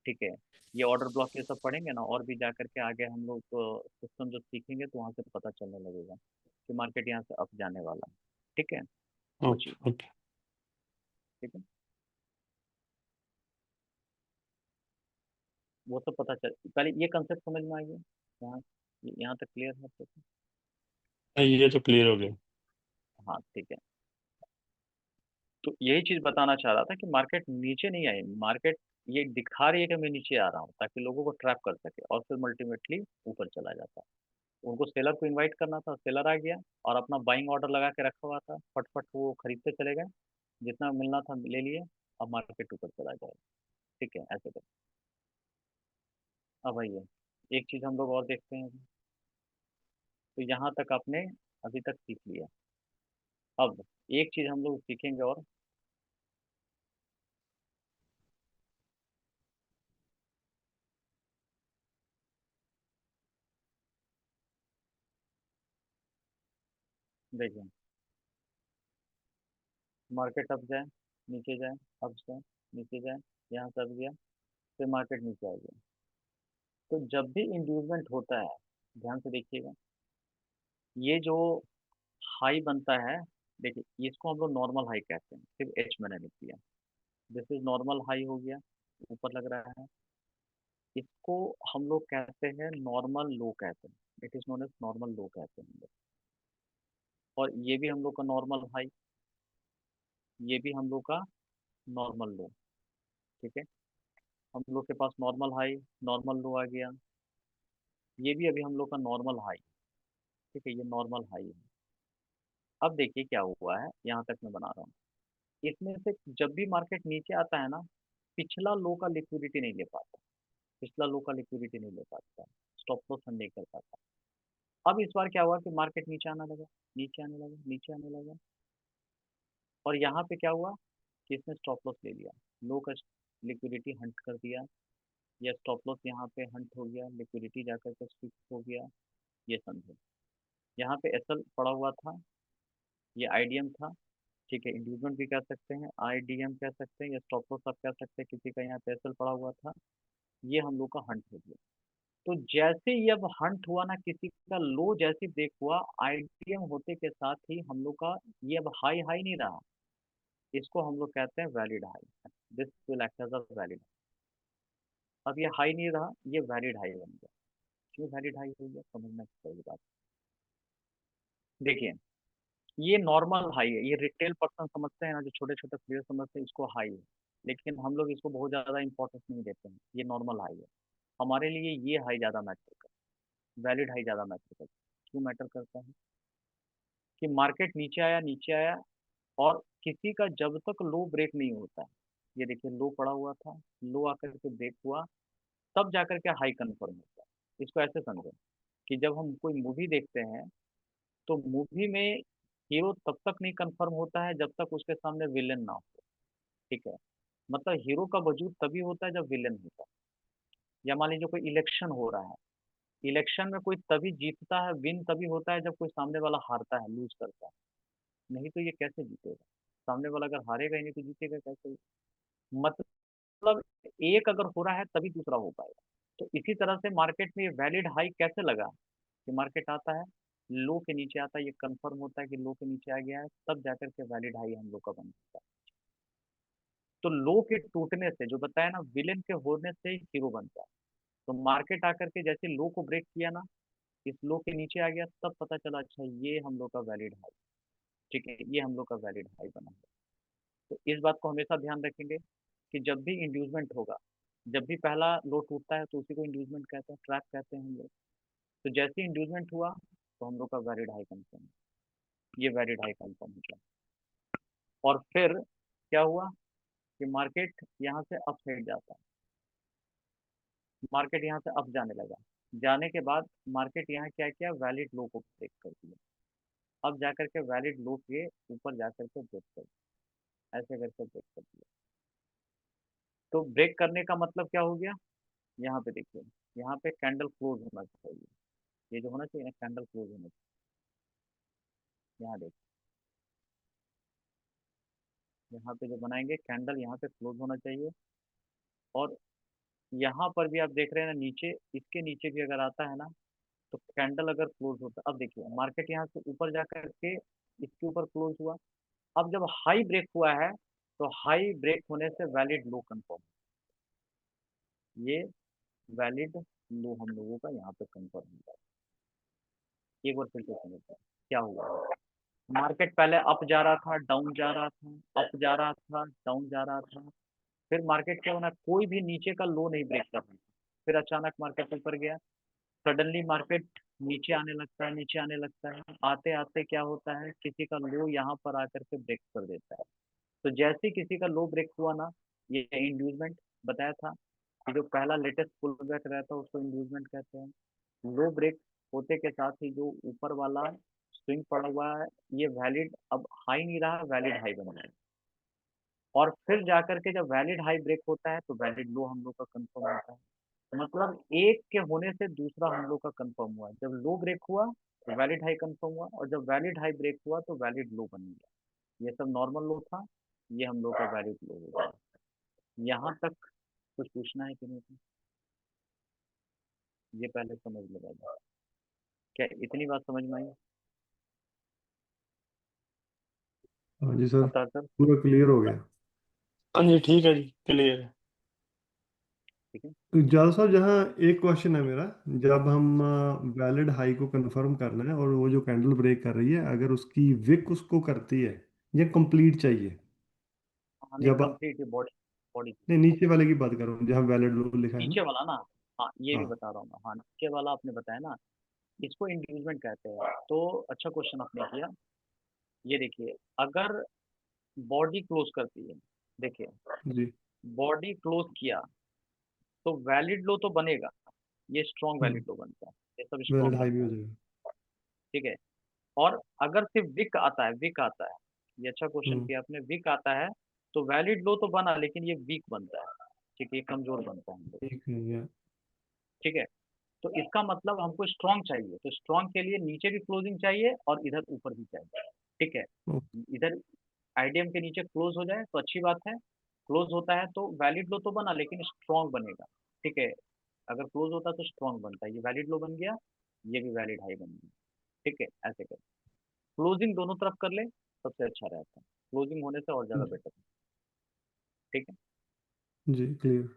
ठीक है। ये ऑर्डर ब्लॉक ये सब पढ़ेंगे ना, और भी जा करके आगे हम लोग सिस्टम जो सीखेंगे तो वहाँ से पता चलने लगेगा कि मार्केट यहाँ से अप जाने वाला है, ठीक है। वो ओके। चीज़ है, ओके। ठीक है। वो सब पता चल, पहले ये कंसेप्ट समझ में आ गया यहाँ, यहाँ तक क्लियर है आपको? ये तो क्लियर हो गया। हाँ ठीक है। तो यही चीज बताना चाह रहा था कि मार्केट नीचे नहीं आई, मार्केट ये दिखा रही है कि मैं नीचे आ रहा हूँ, ताकि लोगों को ट्रैप कर सके और फिर अल्टीमेटली ऊपर चला जाता है। उनको सेलर को इनवाइट करना था, सेलर आ गया और अपना बाइंग ऑर्डर लगा के रखा हुआ था, फटफट वो खरीदते चले गए, जितना मिलना था ले लिए। अब मार्केट ऊपर चला जाएगा, ठीक है, ऐसे कर। अब आइए एक चीज हम लोग और देखते हैं। तो यहाँ तक आपने अभी तक सीख लिया। अब एक चीज हम लोग सीखेंगे और, देखिए मार्केट अप जाए, नीचे जाए, अप जाए, नीचे जाए, यहाँ से अप गया, फिर मार्केट नीचे आ गया। तो जब भी इंड्यूसमेंट होता है, ध्यान से देखिएगा, ये जो हाई बनता है, देखिए इसको हम लोग नॉर्मल हाई कहते हैं, सिर्फ एच मैंने लिख दिया, दिस इज नॉर्मल हाई हो गया, ऊपर लग रहा है। इसको हम लोग कहते हैं नॉर्मल लो कहते हैं, it is known as normal law कहते हैं हम लोग। और ये भी हम लोग का नॉर्मल हाई, ये भी हम लोग का नॉर्मल लो, ठीक है। हम लोग के पास नॉर्मल हाई, नॉर्मल लो आ गया, ये भी अभी हम लोग का नॉर्मल हाई, ठीक है, ये नॉर्मल हाई है। अब देखिए क्या हुआ है, यहाँ तक मैं बना रहा हूँ। इसमें से जब भी मार्केट नीचे आता है ना, पिछला लो का लिक्विडिटी नहीं ले पाता, पिछला लो का लिक्विडिटी नहीं ले पाता, स्टॉप लॉस हम नहीं कर पाता। अब इस बार क्या हुआ कि मार्केट नीचे आने लगा, नीचे आने लगा, नीचे आने लगा। और यहाँ पे क्या हुआ कि इसने स्टॉप लॉस ले लिया, लो का लिक्विडिटी हंट कर दिया, या स्टॉप लॉस यहाँ पे हंट हो गया, लिक्विडिटी जाकर के फिक्स हो गया। ये समझो, यहाँ पे एसएल पड़ा हुआ था, ये आईडीएम था, ठीक है, इंड्यूसमेंट भी कह सकते हैं, आईडीएम कह सकते हैं, या स्टॉप लॉस आप कह सकते हैं, किसी का यहाँ पे एसएल पड़ा हुआ था। ये हम लोग का हंट हो गया। तो जैसे ही अब हंट हुआ ना, किसी का लो जैसे ब्रेक हुआ, आईडीएम होते के साथ ही हम लोग का ये अब हाई हाई नहीं रहा, इसको हम लोग कहते हैं valid high, this will act as a valid. अब ये हाई नहीं रहा, ये वैलिड हाई बन गया। क्यों वैलिड हाई हो गया, समझना चाहिए बात। देखिए ये नॉर्मल हाई है, ये रिटेल पर्सन समझते हैं ना, जो छोटे छोटे प्लेयर समझते हैं इसको हाई है, लेकिन हम लोग इसको बहुत ज़्यादा इंपॉर्टेंस नहीं देते हैं, ये नॉर्मल हाई है। हमारे लिए ये हाई ज़्यादा मैटर करता है, वैलिड हाई ज़्यादा मैटर करता है। क्यों मैटर करता है कि मार्केट नीचे आया, नीचे आया, और किसी का जब तक लो ब्रेक नहीं होता है, ये देखिए लो पड़ा हुआ था, लो आकर के ब्रेक हुआ, तब जाकर के हाई कन्फर्म होता है। इसको ऐसे समझो कि जब हम कोई मूवी देखते हैं, तो मूवी में हीरो तब तक नहीं कंफर्म होता है जब तक उसके सामने विलेन ना हो। ठीक है, मतलब हीरो का वजूद तभी होता है जब विलेन होता है। या मान लीजिए कोई इलेक्शन हो रहा है, इलेक्शन में कोई तभी जीतता है, विन तभी होता है जब कोई सामने वाला हारता है, लूज करता है। नहीं तो ये कैसे जीतेगा? सामने वाला अगर हारेगा ही नहीं तो जीतेगा कैसे? मतलब एक अगर हो रहा है तभी दूसरा हो पाएगा। तो इसी तरह से मार्केट में ये वैलिड हाई कैसे लगा कि मार्केट आता है, लो के नीचे आता है, ये कंफर्म होता है कि लो के नीचे आ गया है, तब जाकर के वैलिड हाई हम लोग का बनता है। तो लो के टूटने से, जो बताया ना, विलेन के होने से हीरो बनता है। तो मार्केट आकर के जैसे लो को ब्रेक किया ना, इस लो के नीचे आ गया, तब पता चला अच्छा ये हम लोग का वैलिड हाई। ठीक है, ये हम लोग का वैलिड हाई बना है। तो इस बात को हमेशा ध्यान रखेंगे कि जब भी इंड्यूसमेंट होगा, जब भी पहला लो टूटता है तो उसी को इंड्यूसमेंट कहते हैं, ट्रैप कहते हैं हम लोग। तो जैसे ही इंड्यूसमेंट हुआ तो हम लोग का वैलिड हाई कंफर्म, ये वैलिड हाई कंफर्म हो गया। और फिर क्या हुआ कि मार्केट यहाँ से अप साइड जाता है, मार्केट यहाँ से अप जाने लगा। जाने के बाद मार्केट यहाँ क्या किया, वैलिड लो को ब्रेक कर दिया। अब जाकर के वैलिड लो के ऊपर जाकर के ब्रेक कर दिया, ऐसे करके ब्रेक कर दिया। तो ब्रेक करने का मतलब क्या हो गया, यहाँ पे देखिए, यहाँ पे कैंडल क्लोज होना चाहिए। ये जो होना चाहिए ना, कैंडल क्लोज होना चाहिए। यहाँ देखिए, यहाँ पे जो बनाएंगे कैंडल, यहाँ पे क्लोज होना चाहिए। और यहाँ पर भी आप देख रहे हैं ना, नीचे, इसके नीचे भी अगर आता है ना, तो कैंडल अगर क्लोज होता है, अब देखिए मार्केट यहाँ से ऊपर जा करके इसके ऊपर क्लोज हुआ। अब जब हाई ब्रेक हुआ है, तो हाई ब्रेक होने से वैलिड लो कंफर्म, ये वैलिड लो हम लोगों का यहाँ पे कंफर्म होगा। एक बार फिर से समझते हैं क्या हुआ। मार्केट पहले अप जा रहा था, डाउन जा रहा था, अप जा रहा था, डाउन जा रहा था। फिर मार्केट क्या होना, कोई भी नीचे का लो नहीं ब्रेक कर रहा था। फिर अचानक मार्केट ऊपर गया, सडनली मार्केट नीचे आने लगता है, नीचे आने लगता है। आते आते क्या होता है, किसी का लो यहाँ पर आकर के ब्रेक कर देता है। तो जैसे ही किसी का लो ब्रेक हुआ ना, ये इंड्यूसमेंट बताया था कि जो पहला लेटेस्ट पुल बैक रहता है उसको इंड्यूसमेंट कहते हैं। लो ब्रेक होते के साथ ही जो ऊपर वाला स्विंग पड़ा हुआ है, ये वैलिड अब हाई नहीं रहा, वैलिड हाई बन गया। और फिर जाकर के जब वैलिड हाई ब्रेक होता है तो वैलिड लो हम लोग का कंफर्म होता है। मतलब एक के होने से दूसरा हम लोग का कंफर्म हुआ। जब लो ब्रेक हुआ तो वैलिड हाई कंफर्म हुआ, और जब वैलिड हाई ब्रेक हुआ तो वैलिड लो बन गया। ये सब नॉर्मल लो था, ये हम लोग का वैलिड लो हो गया। यहाँ तक कुछ पूछना है कि नहीं? ये पहले समझ लगा, क्या इतनी बात समझ में आई? हाँ जी सर, अवतार सर, पूरा क्लियर हो गया। हाँ जी, ठीक है जी, क्लियर है। ठीक है। तो ज्यादा साहब, जहाँ एक क्वेश्चन है मेरा, जब हम वैलिड हाई को कंफर्म करना है और वो जो कैंडल ब्रेक कर रही है, अगर उसकी विक उसको करती है या कंप्लीट चाहिए, हाँ नहीं, जब कंप्लीट बॉडी, बॉडी। नहीं, नीचे वाले की बात कर रहा हूँ जहाँ वैलिड लो लिखा है ना। नीचे वाला ना, हाँ ये भी हाँ। बता रहा हूँ मैं। हाँ, नीचे वाला आपने बताया ना, इसको इंडिविजुअल कहते हैं। तो अच्छा क्वेश्चन आपने किया। ये देखिए, अगर बॉडी क्लोज करती है, देखिए जी। बॉडी क्लोज किया तो वैलिड लो तो बनेगा, ये स्ट्रॉन्ग हम्म। वैलिड लो बनता है, ये सब वैलिड स्ट्रॉन्ग हाई भी बनता हो है। जाएगा। ठीक है। और अगर सिर्फ विक आता है, विक आता है, ये अच्छा क्वेश्चन हम्म। किया आपने, विक आता है तो वैलिड लो तो बना, लेकिन ये वीक बनता है। ठीक है, ये कमजोर बनता है हम लोग। ठीक है या। ठीक है। तो इसका मतलब हमको स्ट्रॉन्ग चाहिए, तो स्ट्रॉन्ग के लिए नीचे भी क्लोजिंग चाहिए और इधर ऊपर भी चाहिए। ठीक है। इधर आईडीएम के नीचे क्लोज हो जाए तो अच्छी बात है, क्लोज होता है तो वैलिड लो तो बना लेकिन स्ट्रॉन्ग बनेगा। ठीक है। अगर क्लोज होता है तो स्ट्रॉन्ग बनता है, ये वैलिड लो बन गया, ये भी वैलिड हाई बन गया। ठीक है, ऐसे कर क्लोजिंग दोनों तरफ कर ले, सबसे अच्छा रहता है। क्लोजिंग होने से और ज़्यादा बेटर है। ठीक है। जी क्लियर।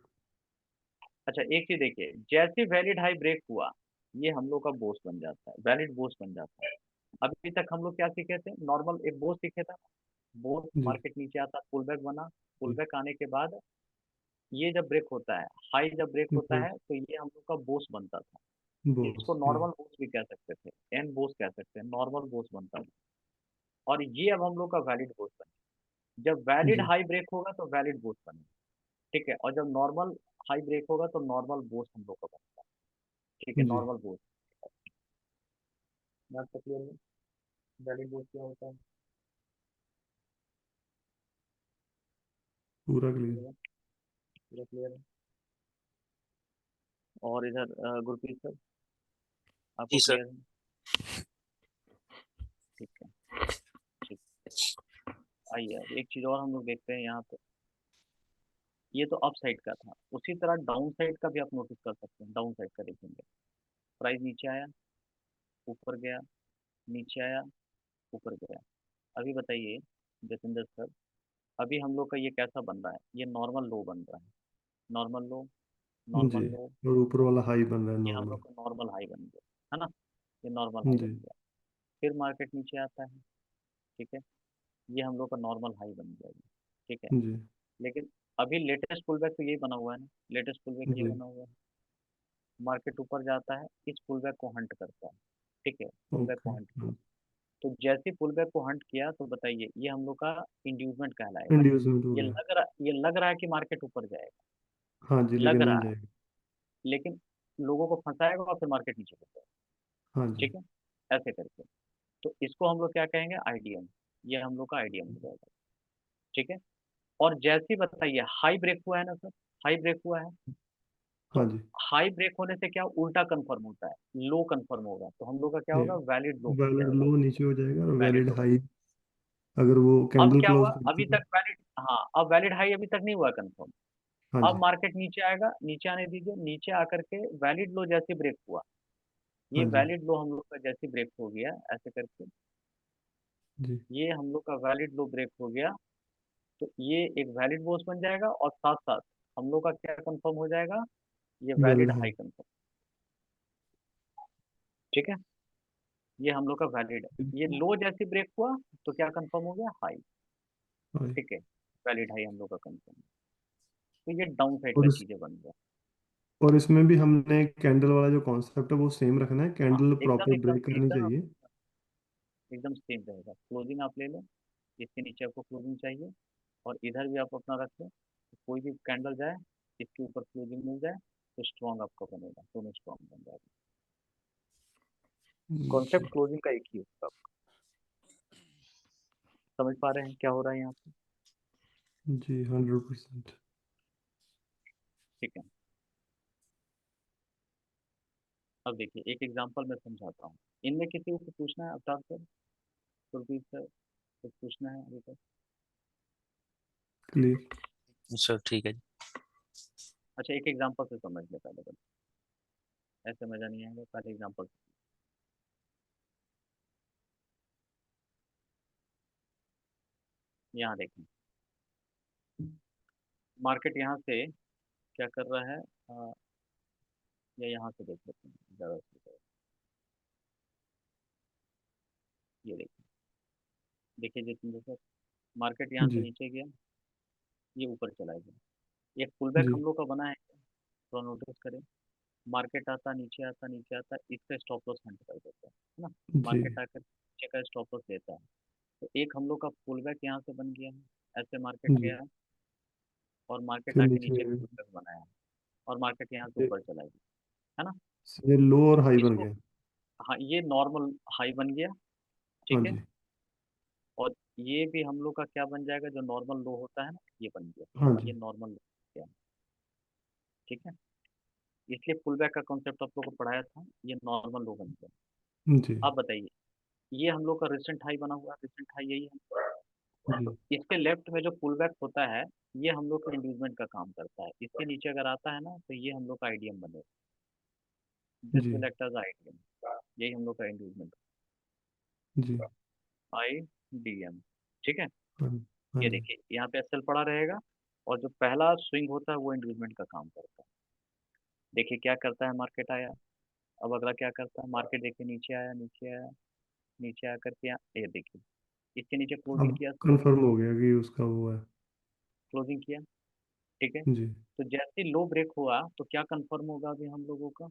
अच्छा एक चीज़ देखिए, जैसे वैलिड हाई ब्रेक हुआ, ये हम लोग का बोस बन जाता है, वैलिड बोस बन जाता है। अभी तक हम लोग क्या सीखे थे, नॉर्मल एक बोस सीखे था। बोस, जी। मार्केट नीचे आता, पुल बैक बना, पुल जी। बैक आने के बाद ये जब ब्रेक होता है, हाई जब ब्रेक होता बोस। है तो ये हम लोग का बोस बनता था। बोस। इसको नॉर्मल बोस भी कह सकते थे, एन बोस कह सकते हैं, नॉर्मल बोस बनता था। और ये अब हम लोग का वैलिड बोस बने। जब वैलिड जी। हाई ब्रेक होगा तो वैलिड बोस बने। ठीक है। और जब नॉर्मल हाई ब्रेक होगा तो नॉर्मल बोस हम लोग का बनता है। ठीक है, जी। नॉर्मल बोस। बात तो क्लियर है? वैलिड बोथ क्या होता है? पूरा क्लियर। पूरा क्लियर है। और इधर गुरप्रीत सर, आपको जी सर। क्लियर है? ठीक है, ठीक। आइए अब एक चीज़ और हम लोग देखते हैं यहाँ पे। ये तो अप साइड का था, उसी तरह डाउन साइड का भी आप नोटिस कर सकते हैं। डाउन साइड का देखेंगे, प्राइस नीचे आया, ऊपर गया, नीचे आया, ऊपर गया। अभी बताइए जतिंदर सर, अभी हम लोग का ये कैसा बन रहा है? ये नॉर्मल लो बन रहा है। नॉर्मल लो, जी। नॉर्मल लो, और ऊपर वाला हाई बन रहा है ये हम नॉर्मल। लोग का नॉर्मल हाई बन गया, है ना? ये नॉर्मल हाई जी। बन गया। फिर मार्केट नीचे आता है, ठीक है, ये हम लोग का नॉर्मल हाई बन गया ये, ठीक है। जी। लेकिन अभी लेटेस्ट पुल बैक तो यही बना हुआ है ना, लेटेस्ट पुल बैक ये जी। बना हुआ है। मार्केट ऊपर जाता है, इस पुल बैक को हंट करता है, ठीक है, पुल बैक ओके। को हंट किया। तो जैसे पुल बैक को हंट किया तो बताइए ये हम लोग का इंड्यूसमेंट कहलाएगा। इंड्यूसमेंट हो गया। ये लग रहा है कि मार्केट ऊपर जाएगा, हाँ जी, लग लेकिन रहा नहीं है, जाएगा। लेकिन लोगों को फंसाएगा और फिर मार्केट नीचे गिर जाएगा, हाँ जी। ठीक है, ऐसे करके। तो इसको हम लोग क्या कहेंगे? आईडीएम। ये हम लोग का आईडीएम हो जाएगा, ठीक है। और जैसे ही बताइए हाई ब्रेक हुआ है ना सर, हाई ब्रेक हुआ है, तो हाँ जी। हाई ब्रेक होने से क्या उल्टा कंफर्म होता है, लो कंफर्म होगा, तो हम लोग का क्या ये होगा? वैलिड लो बन वैलिड जाएगा, लो नीचे हो जाएगा और वैलिड वैलिड लो बन। हाई अगर वो अब कैंडल क्या क्लोज हुआ? करती अभी है। तक वैलिड, हाँ, अब वैलिड हाई अभी तक नहीं हुआ कंफर्म। हाँ अब जी। मार्केट नीचे आएगा, नीचे आने दीजिए, नीचे आकर के वैलिड लो जैसे ब्रेक हुआ, ये हाँ जी। वैलिड लो हम लोग का जैसे ब्रेक हो गया ऐसे करके, जी। ये हम लोग का वैलिड लो ब्रेक हो गया, तो ये एक वैलिड बोस बन जाएगा और साथ साथ हम लोग का क्या कंफर्म हो जाएगा? ये valid valid high high. Confirm, ठीक है। ये हम लोग का वैलिड है। ये लो जैसे ब्रेक हुआ तो क्या कंफर्म हो गया? High, high. ठीक है, वैलिड हाई हम लोग का कंफर्म। तो ये डाउन साइड और का इस चीजें बन गया। और इसमें भी हमने कैंडल वाला जो कॉन्सेप्ट है वो सेम रखना है, हाँ, कैंडल एकदम प्रॉपर एकदम ब्रेक करनी एकदम चाहिए। एकदम सेम रहेगा। क्लोजिंग आप ले लो, इसके नीचे आपको क्लोजिंग चाहिए, और इधर भी आप अपना रख लो, तो कोई भी कैंडल जाए, इसके ऊपर क्लोजिंग मिल जाए, तो स्ट्रॉन्ग आपका बनेगा, दोनों स्ट्रॉन्ग बन जाएगा। कॉन्सेप्ट जी। क्लोजिंग का एक ही होगा। समझ पा रहे हैं क्या हो रहा है यहाँ पे? जी 100%। ठीक है। अब देखिए एक एग्जांपल मैं समझाता हूँ। इनमें किसी को कुछ पूछना है? अवतार सर, सुरजीत सर, कुछ पूछना है अभी तक? क्लियर। सर ठीक है। अच्छा, एक एग्जांपल से समझ ले पहले बस, ऐसे मजा नहीं आएगा, पहले एग्जांपल। यहाँ देखें, मार्केट यहाँ से क्या कर रहा है, या यहाँ से देख लेते हैं ज़्यादा सही रहेगा। ये देखिए, देखिए जितने सर, मार्केट यहाँ से जी। नीचे गया, ये ऊपर चला गया, एक पुल बैक जी। हम लोग का बना है, थोड़ा नोटिस करें। मार्केट आता, नीचे आता, नीचे आता, इसका स्टॉप लॉस हंट कर देता है ना। जी। मार्केट आकर नीचे का स्टॉप लॉस लेता है, तो एक हम लोग का पुल बैक यहाँ से बन गया है, ऐसे मार्केट जी। गया, और मार्केट फिर आके नीचे नीचे पुल बैक बनाया, और मार्केट यहाँ से ये ऊपर चला गया, है ना। ये लो और हाई बन इसको, गया। हाँ, ये नॉर्मल हाई बन गया, हाँ ठीक है। जी। और ये भी हम लोग का क्या बन जाएगा? जो नॉर्मल लो होता है ना, ये बन गया, हाँ ये जी। नॉर्मल लो गया, ठीक है। इसलिए पुल बैक का कॉन्सेप्ट आप लोग को पढ़ाया था, ये नॉर्मल लो बन गया। जी। अब बताइए, ये हम लोग का रिसेंट हाई बना हुआ है, रिसेंट हाई यही है। जी। तो इसके लेफ्ट में जो पुल बैक होता है, ये हम लोग का इंड्यूसमेंट का काम करता है। इसके नीचे अगर आता है ना, तो ये हम लोग का आईडीएम बनेगा, दिस जी। विल एक्ट एज आईडीएम, यही हम लोग का इंड्यूसमेंट, जी। आईडीएम, ठीक है। हाँ। हाँ ये जी। देखिए यहाँ पे एसएल पड़ा रहेगा, और जो पहला स्विंग होता है वो इंड्यूसमेंट का काम करता है। देखिए क्या करता है, मार्केट आया, अब अगला क्या करता है, मार्केट देखिए नीचे आया, नीचे आया, नीचे आकर के ये देखिए, इसके नीचे क्लोजिंग अब किया सर, कंफर्म हो गया कि उसका वो है। क्लोजिंग किया, ठीक है। जी। तो जैसे लो ब्रेक हुआ तो क्या कंफर्म होगा अभी हम लोगों का?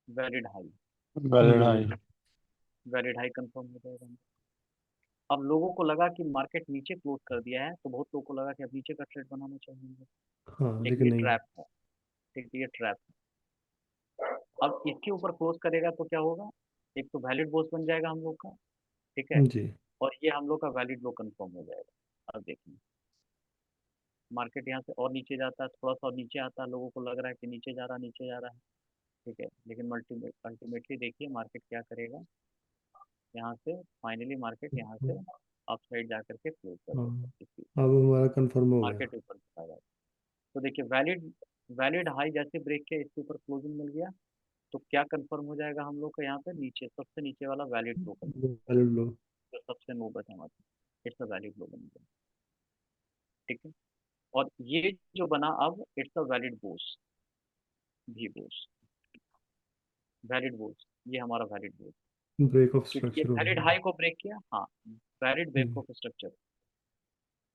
Valid high, valid high. Valid. Valid high confirm हो जाएगा। अब लोगों को लगा कि मार्केट नीचे क्लोज कर दिया है, तो बहुत लोगों को लगा कि अब नीचे का ट्रेड बनाना चाहिए, हाँ लेकिन लेकिन ये नहीं। ट्रैप है, ठीक है, ये ट्रैप है। अब इसके ऊपर क्लोज करेगा तो क्या होगा? एक तो वैलिड बोस बन जाएगा हम लोग का, ठीक है, जी। और ये हम लोग का वैलिड लो कंफर्म हो जाएगा। अब देखिए मार्केट यहाँ से और नीचे जाता है, थोड़ा सा और नीचे आता है, लोगों को लग रहा है कि नीचे जा रहा है, नीचे जा रहा है, ठीक है, लेकिन अल्टीमेटली देखिए मार्केट क्या करेगा, यहाँ से फाइनली मार्केट यहाँ से अप साइड जा करके क्लोज कर हाँ, देगा इसी, अब हमारा कंफर्म हो गया। मार्केट ऊपर चला जाएगा। तो देखिए वैलिड वैलिड हाई जैसे ब्रेक किया, इसके ऊपर क्लोजिंग मिल गया, तो क्या कंफर्म हो जाएगा हम लोग का, यहाँ पे नीचे सबसे नीचे वाला वैलिड लो कंफर्म, वैलिड लो। जो सबसे नोबत है हमारे, इट्स अ वैलिड लो बन गया, ठीक है। और ये जो बना अब इट्स अ वैलिड बोस, भी बोस, वैलिड बोस, ये हमारा वैलिड बोस, ब्रेक ऑफ क्योंकि ये स्ट्रक्चर हो वैलिड गया। हाई को ब्रेक किया, हाँ, valid break hmm, of structure.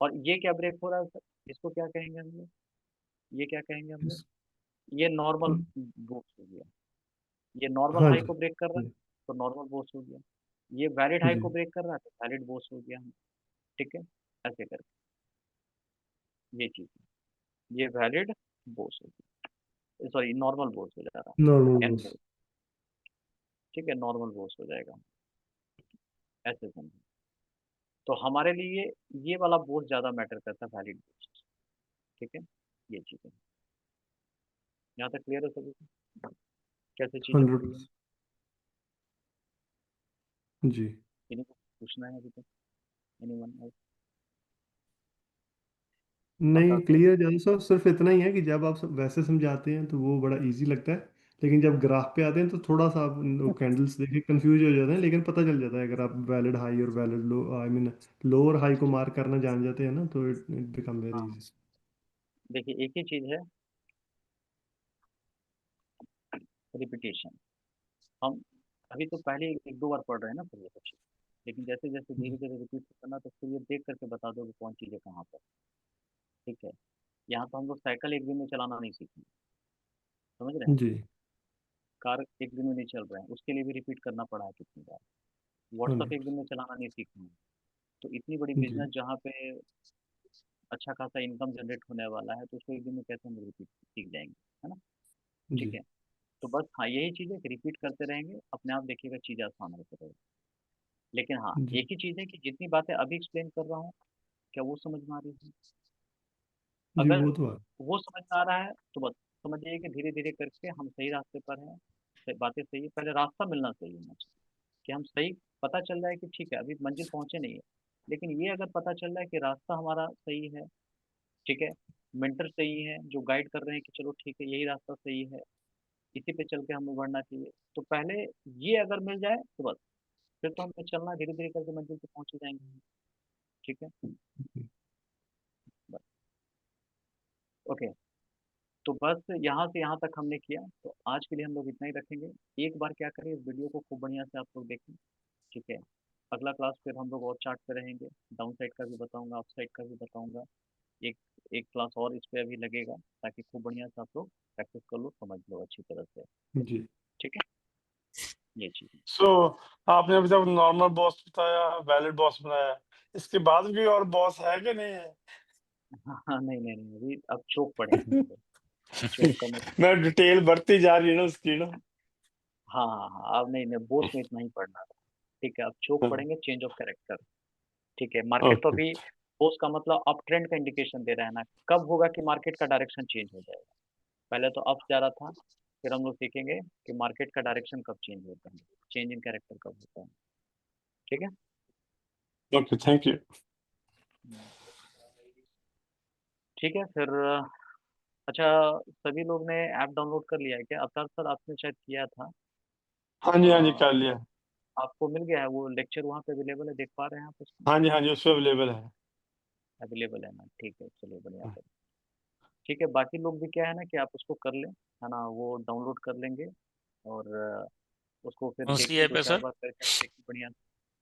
और ये क्या ब्रेक हो रहा है सर, इसको क्या कहेंगे हम लोग, ये क्या कहेंगे हम लोग, इस- ये नॉर्मल बोस हो गया, ये नॉर्मल हाँ हाई जी। को ब्रेक कर रहा है, जी। तो नॉर्मल बोस हो गया, ये वैलिड हाई जी। को ब्रेक कर रहा है तो वैलिड बोस हो गया, ठीक है, ऐसे करके ये चीज है। ये वैलिड बोस हो गया, सॉरी नॉर्मल बोस हो जा रहा नॉर्मल है, एन बस। बोस, ठीक है, नॉर्मल बोस हो जाएगा, ऐसे समझो। तो हमारे लिए ये वाला बोस ज्यादा मैटर करता है, वैलिड बोस, ठीक है, ये चीज है। यहाँ तक क्लियर है सभी को? कैसे चीजें हो रही है? 100%। जी। किन्हीं को पूछना है अभी तक, एनीवन? नहीं, बताते हैं। क्लियर ज्यादा सा सिर्फ इतना ही है कि जब आप वैसे समझाते हैं तो वो बड़ा इजी लगता है, लेकिन जब ग्राफ पे आते हैं तो थोड़ा सा आप वो कैंडल्स देख के कंफ्यूज हो जाते हैं, लेकिन पता चल जाता है अगर आप वैलिड हाई और वैलिड लो, आई मीन लो और हाई को मार्क करना जान जाते हैं ना, तो इट बिकम वेरी हाँ, इजी। देखिए एक ही चीज है, रिपीटेशन। हम अभी तो पहले एक दो बार पढ़ रहे हैं ना फिर ये कुछ, लेकिन जैसे जैसे धीरे धीरे रिपीट करना, तो फिर ये देख करके बता दो कि कौन चीज़ है कहाँ पर, ठीक है। यहाँ तो हम लोग साइकिल एक दिन में चलाना नहीं सीखेंगे, समझ रहे हैं, जी। कार एक दिन में नहीं चल रहे हैं, उसके लिए भी रिपीट करना पड़ा है कितनी बार। हाँ व्हाट्सअप जी। एक दिन में चलाना नहीं सीखेंगे, तो इतनी बड़ी जी। बिजनेस जहाँ पे अच्छा खासा इनकम जनरेट होने वाला है, तो उसको एक दिन में कैसे हम रिपीट सीख जाएंगे, है ना, ठीक जी। है। तो बस हाँ यही चीज़ है कि रिपीट करते रहेंगे, अपने आप देखिएगा चीज़ आसान होती रहेगी। लेकिन हाँ जी। एक ही चीज़ है कि जितनी बातें अभी एक्सप्लेन कर रहा हूँ, क्या वो समझ में आ रही है? जी, अगर वो तो है। वो समझ में आ रहा है तो बस समझिए कि धीरे धीरे करके हम सही रास्ते पर हैं, बातें सही है, पहले रास्ता मिलना सही होना चाहिए, कि हम सही, पता चल जाए कि ठीक है अभी मंजिल पहुंचे नहीं है, लेकिन ये अगर पता चल जाए कि रास्ता हमारा सही है, ठीक है, मेंटर सही है जो गाइड कर रहे हैं कि चलो ठीक है यही रास्ता सही है, इसी पे चल के हमें बढ़ना चाहिए, तो पहले ये अगर मिल जाए तो बस, फिर तो हमें चलना धीरे धीरे करके मंजिल पे पहुंच ही जाएंगे, ठीक है, बस। ओके, तो बस यहाँ से यहाँ तक हमने किया, तो आज के लिए हम लोग इतना ही रखेंगे। एक बार क्या करें, इस वीडियो को खूब बढ़िया से आप लोग देखें, ठीक है। अगला क्लास फिर हम लोग और चार्ट पे रहेंगे, डाउन साइड का भी बताऊंगा, अप साइड का भी बताऊंगा। एक एक क्लास और इस पे अभी लगेगा, ताकि खूब बढ़िया से आप लोग प्रैक्टिस कर लो, समझ लो अच्छी तरह से, जी। ठीक है, ये चीज़। सो आपने अभी तक नॉर्मल बॉस बताया, वैलिड बॉस बताया, इसके बाद भी और बॉस है कि नहीं है? हाँ हाँ, नहीं नहीं नहीं, अभी अब चोक पढ़ेंगे हम लोग, चोक का मतलब, मैं डिटेल बढ़ती जा रही है ना उसकी ना। हाँ हाँ हाँ, अब नहीं नहीं बोस में इतना ही पढ़ना था, ठीक है, अब चोक पढ़ेंगे, चेंज ऑफ कैरेक्टर, ठीक है। मार्केट तो ओके। अभी बोस का मतलब अप ट्रेंड का इंडिकेशन दे रहा है ना, कब होगा कि मार्केट का डायरेक्शन चेंज हो जाएगा, पहले तो अप जा रहा था, फिर हम लोग सीखेंगे कि मार्केट का डायरेक्शन कब चेंज होता है, चेंज इन कैरेक्टर कब होता है, ठीक है। Okay, thank you. हम्म, ठीक है फिर। अच्छा, सभी लोग ने ऐप डाउनलोड कर लिया है क्या? अवतार सर आपने शायद किया था, हाँ जी, हाँ जी, कर लिया। आपको मिल गया है वो लेक्चर, वहाँ पे अवेलेबल है, देख पा रहे हैं आप उसको? हाँ जी, हाँ जी, उस पर अवेलेबल है। अवेलेबल है ना, ठीक है, चलिए बढ़िया फिर। ठीक है, बाकी लोग भी क्या है ना कि आप उसको कर लें, है ना, वो डाउनलोड कर लेंगे, और उसको फिर कौन सी देखिए ऐप दो है चार सर? बार करके आप देखिए बढ़िया।